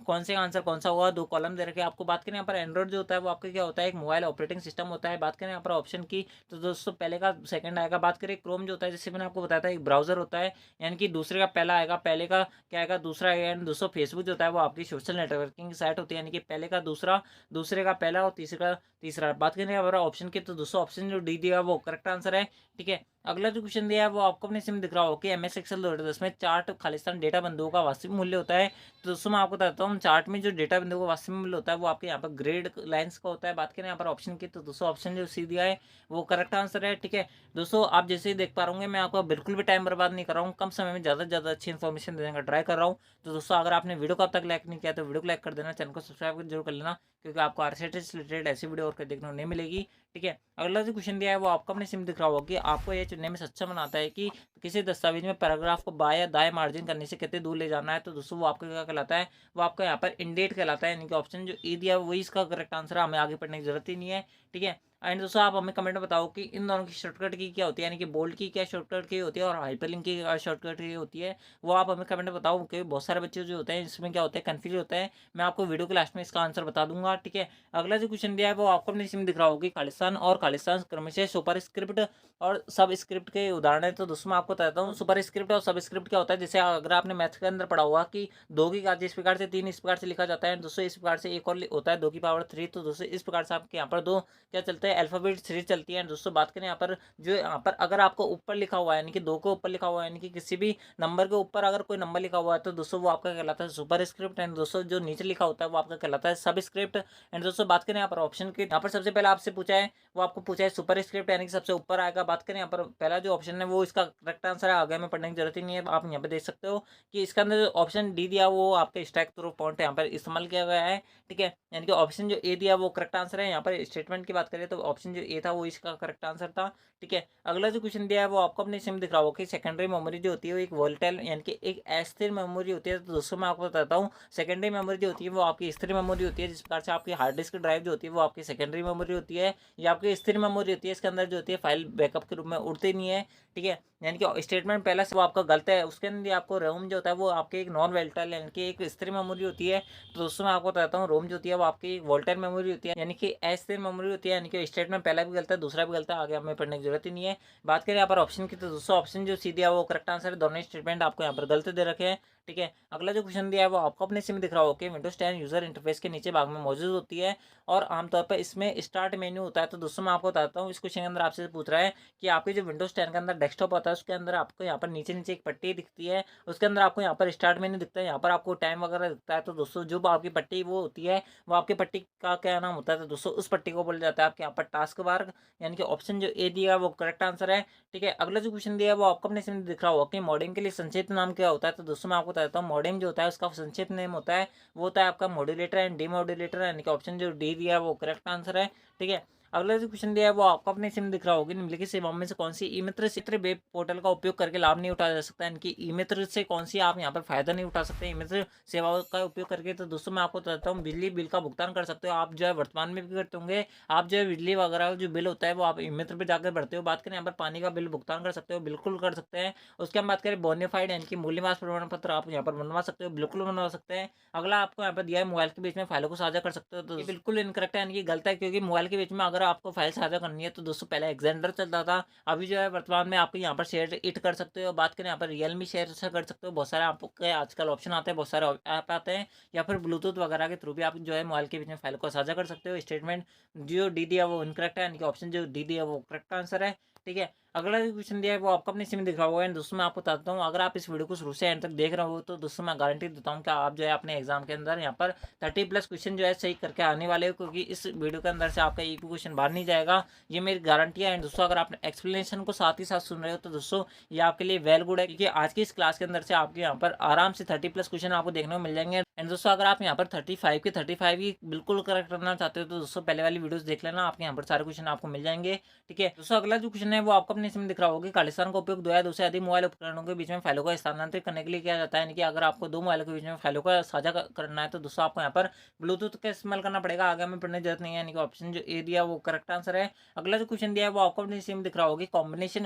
कौन से आंसर कौन सा होगा। 2 कॉलम दे रखे हैं आपको। बात करें यहाँ पर एंड्रॉइड जो होता है वो आपका क्या होता है, एक मोबाइल ऑपरेटिंग सिस्टम होता है। बात करें यहाँ पर ऑप्शन की, तो दोस्तों पहले का सेकंड आएगा। बात करें क्रोम जो होता है, जैसे मैंने आपको बताया था एक ब्राउजर होता है, यानी कि दूसरे का पहला आएगा, पहले का क्या आएगा, दूसरा आएगा। एंड दोस्तों फेसबुक जो होता है वो आपकी सोशल नेटवर्किंग साइट होती है, यानी कि पहले का दूसरा, दूसरे का पहला और तीसरे का तीसरा। बात करें यहाँ पर ऑप्शन की, तो दोस्तों ऑप्शन जो डी दिया वो करेक्ट आंसर है। ठीक है, अगला जो क्वेश्चन दिया है वो आपको अपने इसमें दिख रहा हो कि MS एक्सेल 2010 में चार्ट खालिस्तान डेटा बिंदुओं का वास्तविक मूल्य होता है। तो दोस्तों मैं आपको बताता हूँ, चार्ट में जो डेटा बिंदुओं का वास्तविक मूल्य होता है वो आपके यहाँ पर ग्रेड लाइंस का होता है। बात करें यहाँ पर ऑप्शन की, तो दोस्तों ऑप्शन जो सी दिया है वो करेक्ट आंसर है। ठीक है, दोस्तों आप जैसे ही देख पा रहे होंगे मैं आपको बिल्कुल भी टाइम बर्बाद नहीं कर रहा हूँ, कम समय में ज़्यादा से ज़्यादा अच्छी इन्फॉर्मेशन देने का ट्राई कर रहा हूँ। तो दोस्तों अगर आपने वीडियो को अब तक लाइक नहीं किया तो वीडियो को लाइक कर देना, चैनल को सब्सक्राइब जरूर कर लेना, क्योंकि आपको RCIT से रिलेटेड ऐसी वीडियो और देखने को नहीं मिलेगी। ठीक है, अगला जो क्वेश्चन दिया है वो आपको अपने सिम दिख रहा होगा कि आपको ये चुनने में सक्षम बनाता है कि किसी दस्तावेज में पैराग्राफ को बाएं या दाएं मार्जिन करने से कितने दूर ले जाना है। तो दोस्तों वो आपका क्या कहलाता है, वो आपका यहाँ पर इंडेट कहलाता है, यानी कि ऑप्शन जो ई दिया है वही इसका करेक्ट आंसर है, हमें आगे पढ़ने की जरूरत ही नहीं है। ठीक है, एंड दोस्तों आप हमें कमेंट में बताओ कि इन दोनों की शॉर्टकट की क्या होती है, यानी कि बोल्ड की क्या शॉर्टकट की होती है और हाइपरलिंक की क्या शॉर्टकट की होती है, वो आप हमें कमेंट में बताओ, क्योंकि बहुत सारे बच्चे जो होते हैं इसमें क्या होता है कन्फ्यूज होता है। मैं आपको वीडियो के लास्ट में इसका आंसर बता दूंगा, ठीक है। अगला जो क्वेश्चन दिया है वो आपको अपने इसमें दिख रहा होगा, खालिस्तान और खालिस्तान क्रमशः सुपर स्क्रिप्ट और सब स्क्रिप्ट के उदाहरण है। तो दोस्तों मैं आपको बताता हूँ सुपर स्क्रिप्ट और सब स्क्रिप्ट क्या होता है। जैसे अगर आपने मैथ्स के अंदर पढ़ा हुआ कि 2 की घात इस प्रकार से 3 इस प्रकार से लिखा जाता है, दोस्तों इस प्रकार से एक और होता है 2 की पावर 3। तो दोस्तों इस प्रकार से आपके यहाँ पर दो क्या चलते हैं, अल्फाबेट 3 चलती है। दोस्तों बात करें यहाँ पर जो यहाँ पर अगर आपको ऊपर लिखा हुआ है यानी कि 2 के ऊपर लिखा हुआ है, यानी कि किसी भी नंबर के ऊपर अगर कोई नंबर लिखा हुआ है तो दोस्तों वो आपका कहलाता है सुपर स्क्रिप्ट। एंड दोस्तों जो नीचे लिखा होता है वो आपका कहलाता है सब स्क्रिप्ट। एंड दोस्तों बात करें यहाँ पर ऑप्शन की, यहाँ पर सबसे पहले आपसे पूछा है, वो आपको पूछा है सुपर स्क्रिप्ट यानी कि सबसे ऊपर आएगा। बात करें यहाँ पर पहला जो ऑप्शन है वो इसका करेक्ट आंसर है, आगे में पढ़ने की जरूरत ही नहीं है। आप यहाँ पे देख सकते हो कि इसके अंदर जो ऑप्शन डी दिया वो आपके स्टैक थ्रू पॉइंट यहाँ पर इस्तेमाल किया गया है, ठीक है। यानी कि ऑप्शन जो ए दिया वो करेक्ट आंसर है। यहाँ पर स्टेटमेंट की बात करें तो ऑप्शन जो ए था वो इसका करेक्ट आंसर था, ठीक है। अगला जो क्वेश्चन दिया है वो आपको अपने सिम दिख रहा होगा कि सेकेंडरी मेमोरी जो होती है वो एक वोलेटाइल यानी कि एक अस्थिर मेमोरी होती है। तो दोस्तों मैं आपको बताता हूँ सेकेंडरी मेमोरी जो होती है वो आपकी स्थिर मेमोरी होती है। जिस प्रकार से आपकी हार्ड डिस्क ड्राइव जो होती है वो आपकी सेकेंडरी मेमोरी होती है, या आपकी स्थिर मेमोरी होती है। इसके अंदर जो होती है फाइल बैकअप के रूप में उड़ती नहीं है, ठीक है। यानी कि स्टेटमेंट पहला से वो आपका गलत है। उसके अंदर आपको रोम जो होता है वो आपके एक नॉन वोलेटाइल यानी कि एक स्थिर मेमोरी होती है। तो दोस्तों मैं आपको बताता हूँ रोम जो होती है वो आपकी वोलेटाइल मेमोरी होती है, यानी कि अस्थिर मेमोरी होती है। यानी कि स्टेटमेंट पहला भी गलत है दूसरा भी गलत है, आगे हमें पढ़ने की जरूरत ही नहीं है। बात करें यहाँ पर ऑप्शन की तो दोस्तों ऑप्शन जो सी दिया है वो करेक्ट आंसर है, दोनों स्टेटमेंट आपको यहाँ पर गलत दे रखे हैं, ठीक है। अगला जो क्वेश्चन दिया है वो आपको अपने से में दिख रहा होगा कि विंडोज 10 यूजर इंटरफेस के नीचे भाग में मौजूद होती है और आमतौर पर इसमें स्टार्ट मेन्यू होता है। तो दोस्तों मैं आपको बताता हूँ इस क्वेश्चन के अंदर आपसे पूछ रहा है कि आपके जो विंडोज 10 के अंदर डेस्कटॉप होता है उसके अंदर आपको यहाँ पर नीचे नीचे एक पट्टी दिखती है, उसके अंदर आपको यहाँ पर स्टार्ट मेन्यू दिखता है, यहाँ पर आपको टाइम वगैरह दिखता है। तो दोस्तों जो आपकी पट्टी वो होती है वो आपकी पट्टी का क्या नाम होता है, तो दोस्तों उस पट्टी को बोला जाता है आपके यहाँ पर टास्क बार, यानी कि ऑप्शन जो ए दिया है वो करेक्ट आंसर है, ठीक है। अगला जो क्वेश्चन दिया है वो आपको अपने इसमें दिख रहा होगा कि मॉडेम के लिए संक्षिप्त नाम क्या होता है। तो दोस्तों मैं आपको बताता हूँ मॉडेम जो होता है उसका संक्षिप्त नेम होता है वो होता है आपका मॉड्यूलेटर एंड डीमॉड्यूलेटर, यानी कि ऑप्शन जो डी दिया है वो करेक्ट आंसर है, ठीक है। अगला जो क्वेश्चन दिया है वो आपको अपने सिम दिख रहा होगी निम्नलिखित सेवाओं में से कौन सी ई मित्र चित्र वेब पोर्टल का उपयोग करके लाभ नहीं उठाया जा सकता है, इनकी ई मित्र से कौन सी आप यहाँ पर फायदा नहीं उठा सकते ई मित्र सेवाओं का उपयोग करके। तो दोस्तों मैं आपको बताता हूँ बिजली बिल का भुगतान कर सकते हो आप, जो है वर्तमान में भी करते होंगे आप, जो है बिजली वगैरह जो बिल होता है वो आप ई मित्र पर जाकर भरते हो। बात करें यहाँ पर पानी का बिल भुगतान कर सकते हो, बिल्कुल कर सकते हैं। उसके हम बात करें बोनीफाइड यानी कि मूल्यवास प्रमाण पत्र आप यहाँ पर बनवा सकते हो, बिल्कुल बनवा सकते हैं। अगला आपको यहाँ पर दिया है मोबाइल के बीच में फाइलों को साझा कर सकते हो, तो ये बिल्कुल इनकरेक्ट है यानी कि गलत है, क्योंकि मोबाइल के बीच में अगर आपको फाइल साझा करनी है तो दोस्तों पहले एक्जेंडर चलता था, अभी जो है वर्तमान में आपको यहाँ पर शेयर इट कर सकते हो। बात करें यहाँ पर रियलमी शेयर से कर सकते हो, बहुत सारे आपके आजकल ऑप्शन आते हैं, बहुत सारे ऐप आते हैं, या फिर ब्लूटूथ वगैरह के थ्रू भी आप जो है मोबाइल के बीच में फाइल को साझा कर सकते हो। स्टेटमेंट जो डी दिया वो इनकरेक्ट है, यानी कि ऑप्शन जो डी दिया वो करेक्ट आंसर है, ठीक है। अगला जो क्वेश्चन दिया है वो आपको अपने सिम दिख रहा होगा। एंड दोस्तों मैं आपको बताता हूँ अगर आप इस वीडियो को शुरू से एंड तक देख रहे हो तो दोस्तों मैं गारंटी देता हूँ कि आप जो है अपने एग्जाम के अंदर यहाँ पर 30+ क्वेश्चन जो है सही करके आने वाले हो, क्योंकि इस वीडियो के अंदर से आपका एक भी क्वेश्चन बाहर नहीं जाएगा, ये मेरी गारंटी है। एंड दोस्तों अगर आप एक्सप्लेनेशन को साथ ही साथ सुन रहे हो तो दोस्तों ये आपके लिए वेल गुड है, क्योंकि आज की इस क्लास के अंदर से आपके यहाँ पर आराम से 30+ क्वेश्चन आपको देखने को मिल जाएंगे। एंड दोस्तों अगर आप यहाँ पर 35 के 35 ही बिल्कुल करेक्ट करना चाहते हो तो दोस्तों पहले वाली वीडियोस देख लेना, आपके यहाँ पर सारे क्वेश्चन आपको मिल जाएंगे, ठीक है। दोस्तों अगला जो क्वेश्चन है वो आपको अपने इसमें दिख रहा होगा, खालिस्तान का उपयोग दो या दो से अधिक मोबाइल उपकरणों के बीच में फाइलों को स्थानांतरित करने के लिए किया जाता है, यानी कि अगर आपको दो मोबाइलों के बीच में फाइलों का साझा करना है तो दोस्तों आपको यहाँ पर ब्लूटूथ का इस्तेमाल करना पड़ेगा, आगे में पढ़ने की जरूरत नहीं है, यानी कि ऑप्शन जो ए दिया वो करेक्ट आंसर है। अगला जो क्वेश्चन दिया है वो आपको अपने सिम दिख रहा होगी, कॉम्बिनेशन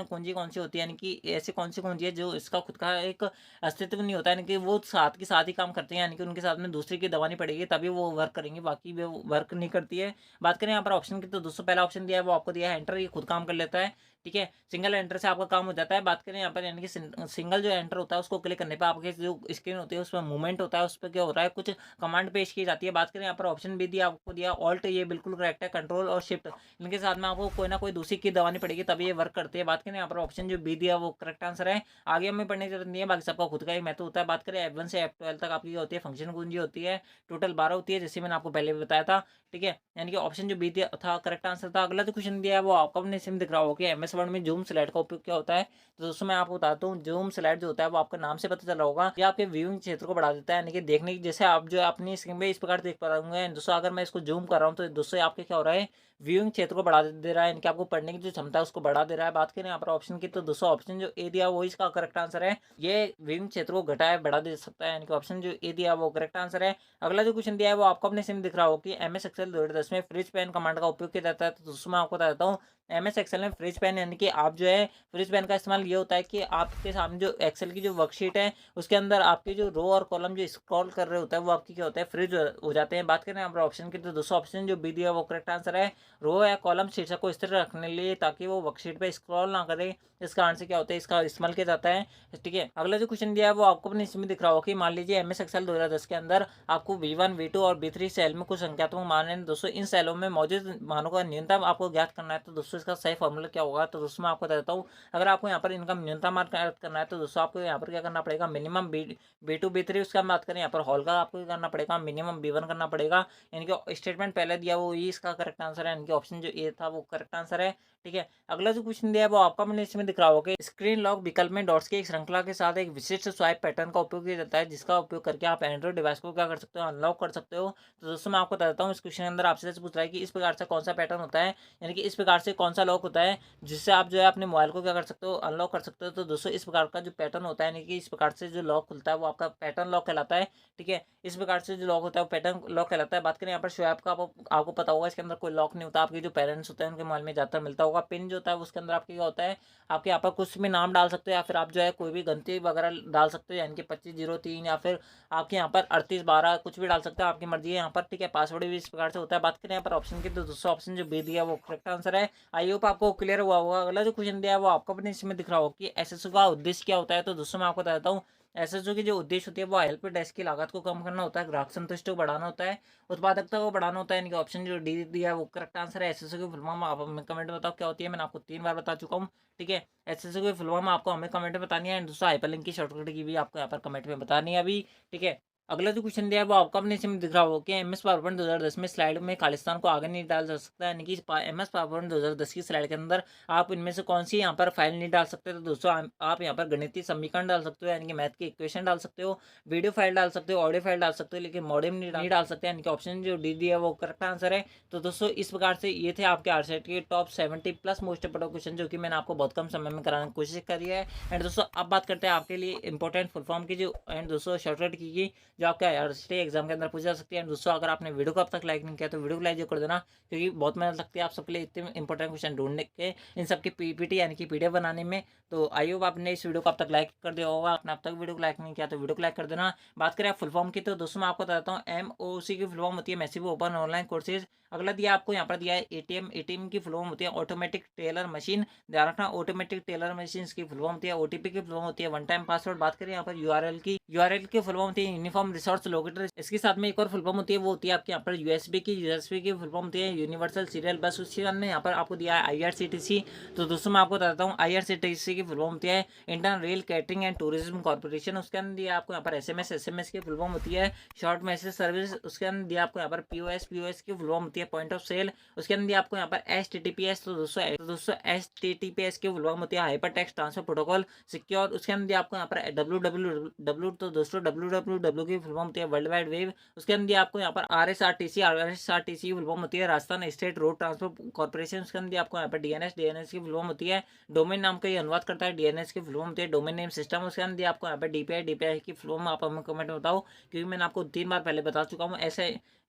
कुंजी कौन सी होती है, यानी कि ऐसी कौन सी कुंजी है जो इसका खुद का एक अस्तित्व नहीं होता है, यानी कि वो साथ के साथ ही काम करते हैं, यानी कि उनके साथ में दूसरे की दबानी पड़ेगी तभी वो वर्क करेंगे, बाकी वो वर्क नहीं करती है। बात करें यहाँ पर ऑप्शन की तो दोस्तों पहला ऑप्शन दिया है वो आपको दिया है एंटर, ये खुद काम कर लेता है, ठीक है, सिंगल एंटर से आपका काम हो जाता है। बात करें यहाँ पर यानी कि सिंगल जो एंटर होता है उसको क्लिक करने पर आपके जो स्क्रीन होती है उसमें मूवमेंट होता है, उस पर क्या होता है कुछ कमांड पेश की जाती है। बात करें यहाँ पर ऑप्शन भी दिया आपको दिया ऑल्ट, ये बिल्कुल करेक्ट है, कंट्रोल और शिफ्ट इनके साथ में आपको कोई ना कोई दूसरी की दबानी पड़ेगी तभी ये वर्क करती है। बात करें यहाँ पर ऑप्शन जो बी दिया वो करेक्ट आंसर है, आगे हमें पढ़ने की जरूरत नहीं है, बाकी सबका खुद का ही महत्व होता है। बात करें F1 से F12 तक आपकी होती है फंक्शन कुंजी होती है, टोटल 12 होती है जैसे मैंने आपको पहले भी बताया था, ठीक है, यानी कि ऑप्शन जो बी दिया था करेक्ट आंसर था। अगला जो क्वेश्चन दिया है वो आपको अपने सिम दिख रहा होगा कि MS वर्ड में जूम स्लाइड का उपयोग क्या होता है। तो दोस्तों मैं आपको बताता हूँ, जूम स्लाइड जो होता है वो आपके नाम से पता चल रहा होगा, ये आपके व्यूइंग क्षेत्र को बढ़ा देता है, यानी कि देखने की, जैसे आप जो है अपनी स्क्रीन पे इस प्रकार देख पा रहे होंगे दोस्तों। अगर मैं इसको जूम कर रहा हूँ तो दोस्तों आपके क्या हो रहा है, व्यूइंग क्षेत्र को बढ़ा दे रहा है, यानी कि आपको पढ़ने की जो क्षमता है उसको बढ़ा दे रहा है। बात करें यहाँ पर ऑप्शन की, तो दोस्तों ऑप्शन जो ए दिया वो इसका करेक्ट आंसर है। ये व्यूइंग क्षेत्र को घटाए बढ़ा दे सकता है, यानी कि ऑप्शन जो ए दिया वो करेक्ट आंसर है। अगला जो क्वेश्चन दिया है वो आपको अपने सिम दिख रहा हो कि एमएस एक्सेल 2010 में फ्रीज पेन कमांड का उपयोग किया जाता है। तो दोस्तों मैं आपको बता देता हूँ, एमएस एक्सेल में फ्रीज पेन, यानी कि आप जो है फ्रीज पेन का इस्तेमाल ये होता है कि आपके सामने जो एक्सेल की जो वर्कशीट है उसके अंदर आपके जो रो और कॉलम जो स्क्रॉल कर रहे होता है वो आपकी क्या होता है, फ्रीज हो जाते हैं। बात करें यहाँ पर ऑप्शन की, तो दोस्तों ऑप्शन जो बी दिया वो करेक्ट आंसर है। रो या कॉलम शीर्षक को स्थिर रखने के लिए ताकि वो वर्कशीट पे स्क्रॉल ना करे, इस कारण से क्या होता है इसका इस्तेमाल किया जाता है। ठीक है, अगला जो क्वेश्चन दिया है वो आपको अपने इसमें दिख रहा हो कि मान लीजिए एमएस एक्सेल 2010 के अंदर आपको V1 V2 और V3 सेल में कुछ संख्यात्मक मान है दोस्तों। इन सेलों में मौजूद मानों का न्यूनतम आपको ज्ञात करना है। तो दोस्तों इसका सही फॉर्मूला क्या होगा, तो दोस्तों मैं आपको बता देता हूँ। अगर आपको यहाँ पर इनका न्यूनतम मान ज्ञात करना है तो दोस्तों आपको यहाँ पर क्या करना पड़ेगा, मिनिमम B2 B3, उसका बात करें यहाँ पर हॉल का आपको क्या करना पड़ेगा, मिनिमम B1 करना पड़ेगा। यानी कि स्टेटमेंट पहले दिया वो ही इसका करेक्ट आंसर है, यानी कि ऑप्शन जो ए था वो करेक्ट आंसर है। ठीक है, अगला जो क्वेश्चन दिया है वो आपका मैंने इसमें दिख रहा होगा कि स्क्रीन लॉक विकल्प में डॉट्स की एक श्रृंखला के साथ एक विशिष्ट स्वाइप पैटर्न का उपयोग किया जाता है, जिसका उपयोग करके आप एंड्रॉइड डिवाइस को क्या कर सकते हो, अनलॉक कर सकते हो। तो दोस्तों मैं आपको बता देता हूँ, इस क्वेश्चन के अंदर आपसे पूछ रहा है कि इस प्रकार से कौन सा पैटर्न होता है, यानी कि इस प्रकार से कौन सा लॉक होता है जिससे आप जो है अपने मोबाइल को क्या कर सकते हो, अनलॉक कर सकते हो। तो दोस्तों इस प्रकार का जो पैटर्न होता है, यानी कि इस प्रकार से जो लॉक खुलता है वो आपका पैटर्न लॉक कहलाता है। ठीक है, इस प्रकार से जो लॉक होता है वो पैटर्न लॉक कहलाता है। बात करें यहाँ पर स्वैप का, आपको पता होगा इसके अंदर कोई लॉक नहीं होता। आपके जो पेरेंट्स होते हैं उनके मोबाइल में ज़्यादातर मिलता होगा। पिन जो होता है उसके अंदर आपके क्या होता है, आपके यहाँ पर कुछ भी नाम डाल सकते हो या फिर आप जो है कोई भी गलती वगैरह डाल सकते हो, यानी कि 2503 या फिर आपके यहाँ पर 3812 कुछ भी डाल सकते हो, आपकी मर्जी है यहाँ पर। ठीक है, पासवर्ड भी इस प्रकार से होता है। बात करें यहाँ पर ऑप्शन की, तो दूसरा ऑप्शन जो बी दिया वो करेक्ट आंसर है। आई होप आपको क्लियर हुआ होगा। अगला जो क्वेश्चन दिया है वो आपको अपने इसमें दिख रहा होगा कि एसएसओ का उद्देश्य क्या होता है। तो दोस्तों मैं आपको बता देता हूँ, एसएसओ की जो उद्देश्य होती है वो हेल्प डेस्क की लागत को कम करना होता है, ग्राहक संतुष्टि को बढ़ाना होता है, उत्पादकता को बढ़ाना होता है। यानी कि ऑप्शन जो डी दिया है वो करेक्ट आंसर है। एसएसओ की फुल फॉर्म आप हमें कमेंट में बताओ क्या होती है, मैंने आपको 3 बार बता चुका हूँ। ठीक है, एसएसओ की फुल फॉर्म आपको हमें कमेंट में बतानी है, एंड दूसरा हाइपरलिंक की शॉर्टकट की भी आपको यहाँ पर कमेंट में बतानी है अभी। ठीक है, अगला जो क्वेश्चन दिया है वो आपका अपने इसमें दिख रहा होगा कि एमएस पावरपॉइंट 2010 में स्लाइड में खालिस्तान को आगे नहीं डाल जा सकता, यानी कि एमएस पावरपॉइंट 2010 की स्लाइड के अंदर आप इनमें से कौन सी यहाँ पर फाइल नहीं डाल सकते। तो दोस्तों आप यहाँ पर गणितीय समीकरण डाल सकते हो, यानी कि मैथ की इक्वेशन डाल सकते हो, वीडियो फाइल डाल सकते हो, ऑडियो फाइल डाल सकते हो, लेकिन मॉडेम नहीं डाल सकते, यानी कि ऑप्शन जो डी दिया है वो करेक्ट आंसर है। तो दोस्तों इस प्रकार से ये थे आपके आरसेट के टॉप 70+ मोस्ट इंपोर्टेंट क्वेश्चन, जो कि मैंने आपको बहुत कम समय में कराने की कोशिश करी है। एंड दोस्तों अब बात करते हैं आपके लिए इंपॉर्टेंट फुल फॉर्म की जो, एंड दोस्तों शॉर्टकट की जो आपका एग्जाम के अंदर पूछा जा सकती है। एंड दोस्तों अगर आपने वीडियो को अब तक लाइक नहीं किया तो वीडियो को लाइक जो कर देना, क्योंकि बहुत मेहनत लगती है आप सबके लिए इतने इंपॉर्टेंट क्वेश्चन ढूंढने के, इन सबकी पीपीटी यानी कि पीडीएफ बनाने में। तो आई होप आपने इस वीडियो को अब तक लाइक कर दिया होगा। आपने अब तक वीडियो को लाइक नहीं किया तो वीडियो को लाइक कर देना। बात करें आप फुल फॉर्म की, तो दोस्तों मैं आपको बताता हूँ एमओसी की फुल फॉर्म होती है मैसिव ओपन ऑनलाइन कोर्सेज। अगला दिया आपको यहाँ पर दिया है एटीएम की फुल फॉर्म होती है ऑटोमेटिक टेलर मशीन। ध्यान रखना, ऑटोमेटिक टेलर मशीन की फुल फॉर्म होती है ओटीपी की फुल फॉर्म होती है वन टाइम पासवर्ड। बात करें यहाँ पर यूआरएल की फुल फॉर्म होती है यूनिफॉर्म रिसोर्स लोकेटर। इसके साथ में एक और फुल फॉर्म होती है वो होती है आपके यहाँ पर यूएसबी की फुल फॉर्म होती है यूनिवर्सल सीरियल बस। उसके बाद में यहाँ पर आपको दिया है आईआरसीटीसी। तो दोस्तों मैं आपको बताता हूँ आईआरसीटीसी की फुल फॉर्म होती है Indian rail catering and tourism corporation. उसके अंदर दिया आपको यहाँ पर एसएमएस की फुल फॉर्म होती है शॉर्ट मैसेज सर्विस। उसके अंदर दिया आपको यहाँ पर पीओएस की फुल फॉर्म होती है पॉइंट ऑफ सेल। उसके अंदर दिया आपको यहाँ पर एचटीटीपीएस। तो दोस्तों एचटीटीपीएस की फुल फॉर्म होती है hyper text transfer protocol secure. उसके अंदर दिया आपको यहाँ पर डब्ल्यू। तो दोस्तों डब्ल्यू की फुल फॉर्म होती है वर्ल्ड वाइड वेब। उसके अंदर आपको यहाँ पर आरएसआरटीसी फुल फॉर्म होती है Rajasthan state road transport corporation. उसके अंदर आपको यहाँ पर डीएनएस की फुल फॉर्म होती है डोमेन नाम का ये अनुवाद करता है। डीएनएस की फुल फॉर्म होती है डोमेन नेम सिस्टम। उसके अंदर आपको यहाँ पर डीपीआई की फुल फॉर्म आप हमें कमेंट में बताओ, क्योंकि मैंने आपको 3 बार पहले बता चुका हूँ।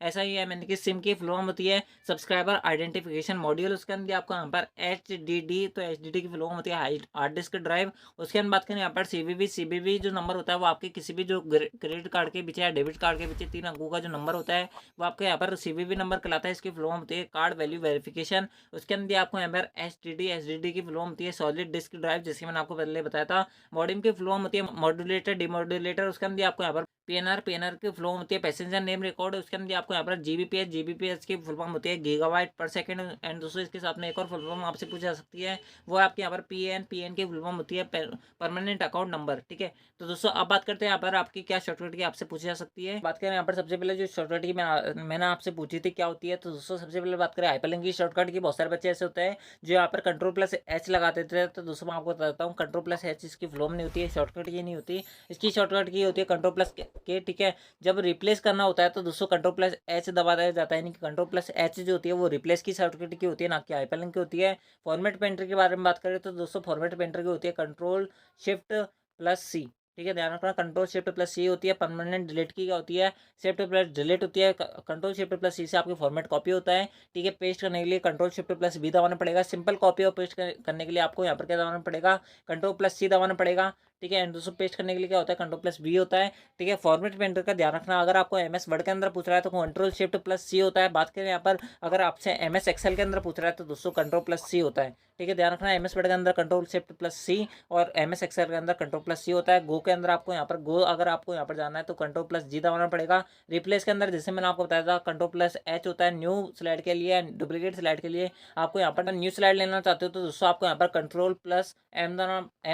ऐसा ही है, मैंने कि सिम की फुल फॉर्म होती है सब्सक्राइबर आइडेंटिफिकेशन मॉड्यूल। उसके अंदर आपको यहाँ पर एचडीडी, तो एचडीडी की फुल फॉर्म होती है हार्ड डिस्क ड्राइव। उसके अंदर बात करें यहाँ पर सीबीवी जो नंबर होता है वो आपके किसी भी जो क्रेडिट कार्ड के पीछे या डेबिट कार्ड के पीछे 3 अंकों का जो नंबर होता है वो आपके यहाँ पर सीबीवी नंबर कहलाता है। इसकी फुल फॉर्म होती है कार्ड वैल्यू वेरिफिकेशन। उसके अंदर आपको यहाँ पर एचडीडी की फुल फॉर्म होती है सॉलिड डिस्क ड्राइव, जैसे मैंने आपको पहले बताया था। मॉडेम की फुल फॉर्म होती है मॉड्यूलेटर डिमॉड्यूलेटर। उसके अंदर आपको यहाँ पर पीएनआर की फुल फॉर्म होती है पैसेंजर नेम रिकॉर्ड। उसके अंदर आपको यहाँ पर जीबीपीएस की फुल फॉर्म होती है गीगाबाइट पर सेकंड। एंड दोस्तों इसके साथ में एक और फुल फॉर्म आपसे पूछी जा सकती है, वो आपके यहाँ पर पीएन की फुल फॉर्म होती है परमानेंट अकाउंट नंबर। ठीक है, तो दोस्तों अब बात करते हैं यहाँ पर आपकी क्या शॉर्टकट की आपसे पूछी जा सकती है। बात करें यहाँ पर सबसे पहले जो शॉर्टकट की मैंने आपसे पूछी थी क्या होती है, तो दोस्तों सबसे पहले बात करें हाइपरलिंक की शॉर्टकट की। बहुत सारे बच्चे ऐसे होते हैं जो यहाँ पर कंट्रोल+H लगा देते हैं। तो दोस्तों मैं आपको बताता हूँ कंट्रोल+H इसकी फुल फॉर्म नहीं होती है, शॉर्टकट की नहीं होती। इसकी शॉर्टकट की होती है कंट्रोल+K। ठीक है, जब रिप्लेस करना होता है तो दोस्तों कंट्रोल+H दबा दिया जाता है, यानी कि कंट्रोल+H जो होती है वो रिप्लेस की शॉर्टकट की होती है, ना कि हाइपरलिंक की होती है। फॉर्मेट पेंटर के बारे में बात करें तो दोस्तों फॉर्मेट पेंटर की होती है कंट्रोल+Shift+C। ठीक है, ध्यान रखना कंट्रोल+Shift+C होती है। परमानेंट डिलीट की क्या होती है, Shift+Delete होती है। कंट्रोल+Shift+C से आपकी फॉर्मेट कॉपी होता है। ठीक है, पेस्ट करने के लिए कंट्रोल+Shift+V दबाना पड़ेगा। सिंपल कॉपी और पेस्ट करने के लिए आपको यहाँ पर क्या दबाना पड़ेगा, कंट्रोल+C दबाना पड़ेगा। ठीक है, एंड दोस्तों पेस्ट करने के लिए क्या होता है, कंट्रोल+V होता है। ठीक है, फॉर्मेट पेंटर का ध्यान रखना, अगर आपको MS वर्ड के अंदर पूछ रहा है तो कंट्रोल+Shift+C होता है। बात करें यहाँ पर अगर आपसे MS एक्सेल के अंदर पूछ रहा है तो दोस्तों कंट्रोल+C होता है। ठीक है, ध्यान रखना MS वर्ड के अंदर कंट्रोल+Shift+C और MS एक्सेल के अंदर कंट्रोल+C होता है। गो के अंदर आपको यहाँ पर अगर आपको यहाँ पर जाना है तो कंट्रोल+G दबाना पड़ेगा। रिप्लेस के अंदर जैसे मैंने आपको बताया था कंट्रोल+H होता है न्यू स्लाइड के लिए, डुप्लीकेट स्लाइड के लिए। आपको यहाँ पर न्यू स्लाइड लेना चाहते हो तो दोस्तों आपको यहाँ पर कंट्रोल+M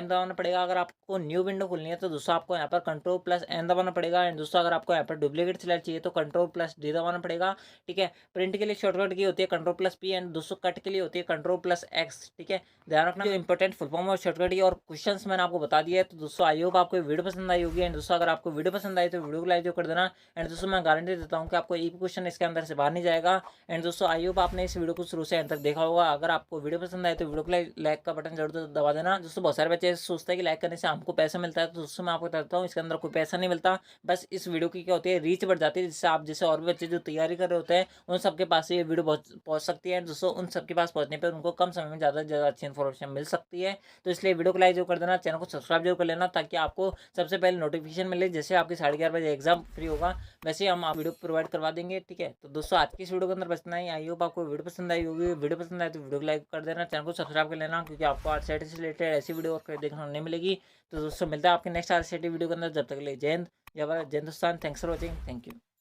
दबाना पड़ेगा। अगर आपको न्यू विंडो खोलनी है तो दोस्तों आपको यहाँ पर कंट्रोल+N दबाना पड़ेगा। एंड दोस्तों अगर आपको यहाँ पर डुप्लीकेट स्लाइड चाहिए तो कंट्रोल+D दबाना पड़ेगा। ठीक है, प्रिंट के लिए शॉर्टकट की होती है कंट्रोल+P एंड दोस्तों कट के लिए होती है कंट्रोल+X। ठीक है, ध्यान रखना जो इंपॉर्टेंट फुल फॉर्म और शॉर्टकट की और क्वेश्चंस मैंने आपको बता दिया है। तो दोस्तों आई होप आपको वीडियो पसंद आई होगी। एंड दोस्तों अगर आपको वीडियो पसंद आई तो वीडियो को लाइक कर देना। एंड दोस्तों मैं गारंटी देता हूँ कि आपको एक क्वेश्चन इसके अंदर से बाहर नहीं जाएगा। एंड दोस्तों आई होप आपने इस वीडियो को शुरू से एंड तक देखा होगा। अगर आपको वीडियो पसंद आए तो वीडियो को लाइक का बटन जरूर दबा देना। दोस्तों बहुत सारे बच्चे सोचते हैं कि लाइक करने से हमको पैसा मिलता है, तो दोस्तों मैं आपको बताता हूँ इसके अंदर कोई पैसा नहीं मिलता। बस इस वीडियो की क्या होती है, रीच बढ़ जाती है, जिससे आप जैसे और भी बच्चे जो तैयारी कर रहे होते हैं उन सबके पास ये वीडियो पहुंच सकती है। दोस्तों उन सबके पास पहुंचने पर उनको कम समय में ज़्यादा से ज़्यादा अच्छी इन्फॉर्मेशन मिल सकती है। तो इसलिए वीडियो को लाइक जो कर देना, चैनल को सब्सक्राइब जो कर लेना, ताकि आपको सबसे पहले नोटिफिकेशन मिले जैसे आपकी 11:30 बजे एग्जाम फ्री होगा वैसे हम आप वीडियो प्रोवाइड करवा देंगे। ठीक है, तो दोस्तों आज की इस वीडियो के अंदर बस इतना ही। आई होप आपको वीडियो पसंद आई होगी। वीडियो पसंद आए तो वीडियो को लाइक कर देना, चैनल को सब्सक्राइब कर लेना, क्योंकि आपको आरसीईटी से रिलेटेड ऐसी वीडियो और देखने को नहीं मिलेगी। तो दोस्तों मिलता है आपके नेक्स्ट आरसीईटी वीडियो के अंदर। जब तक के लिए जय हिंद, जय भारत, जय Hindustan. Thanks for watching, thank you.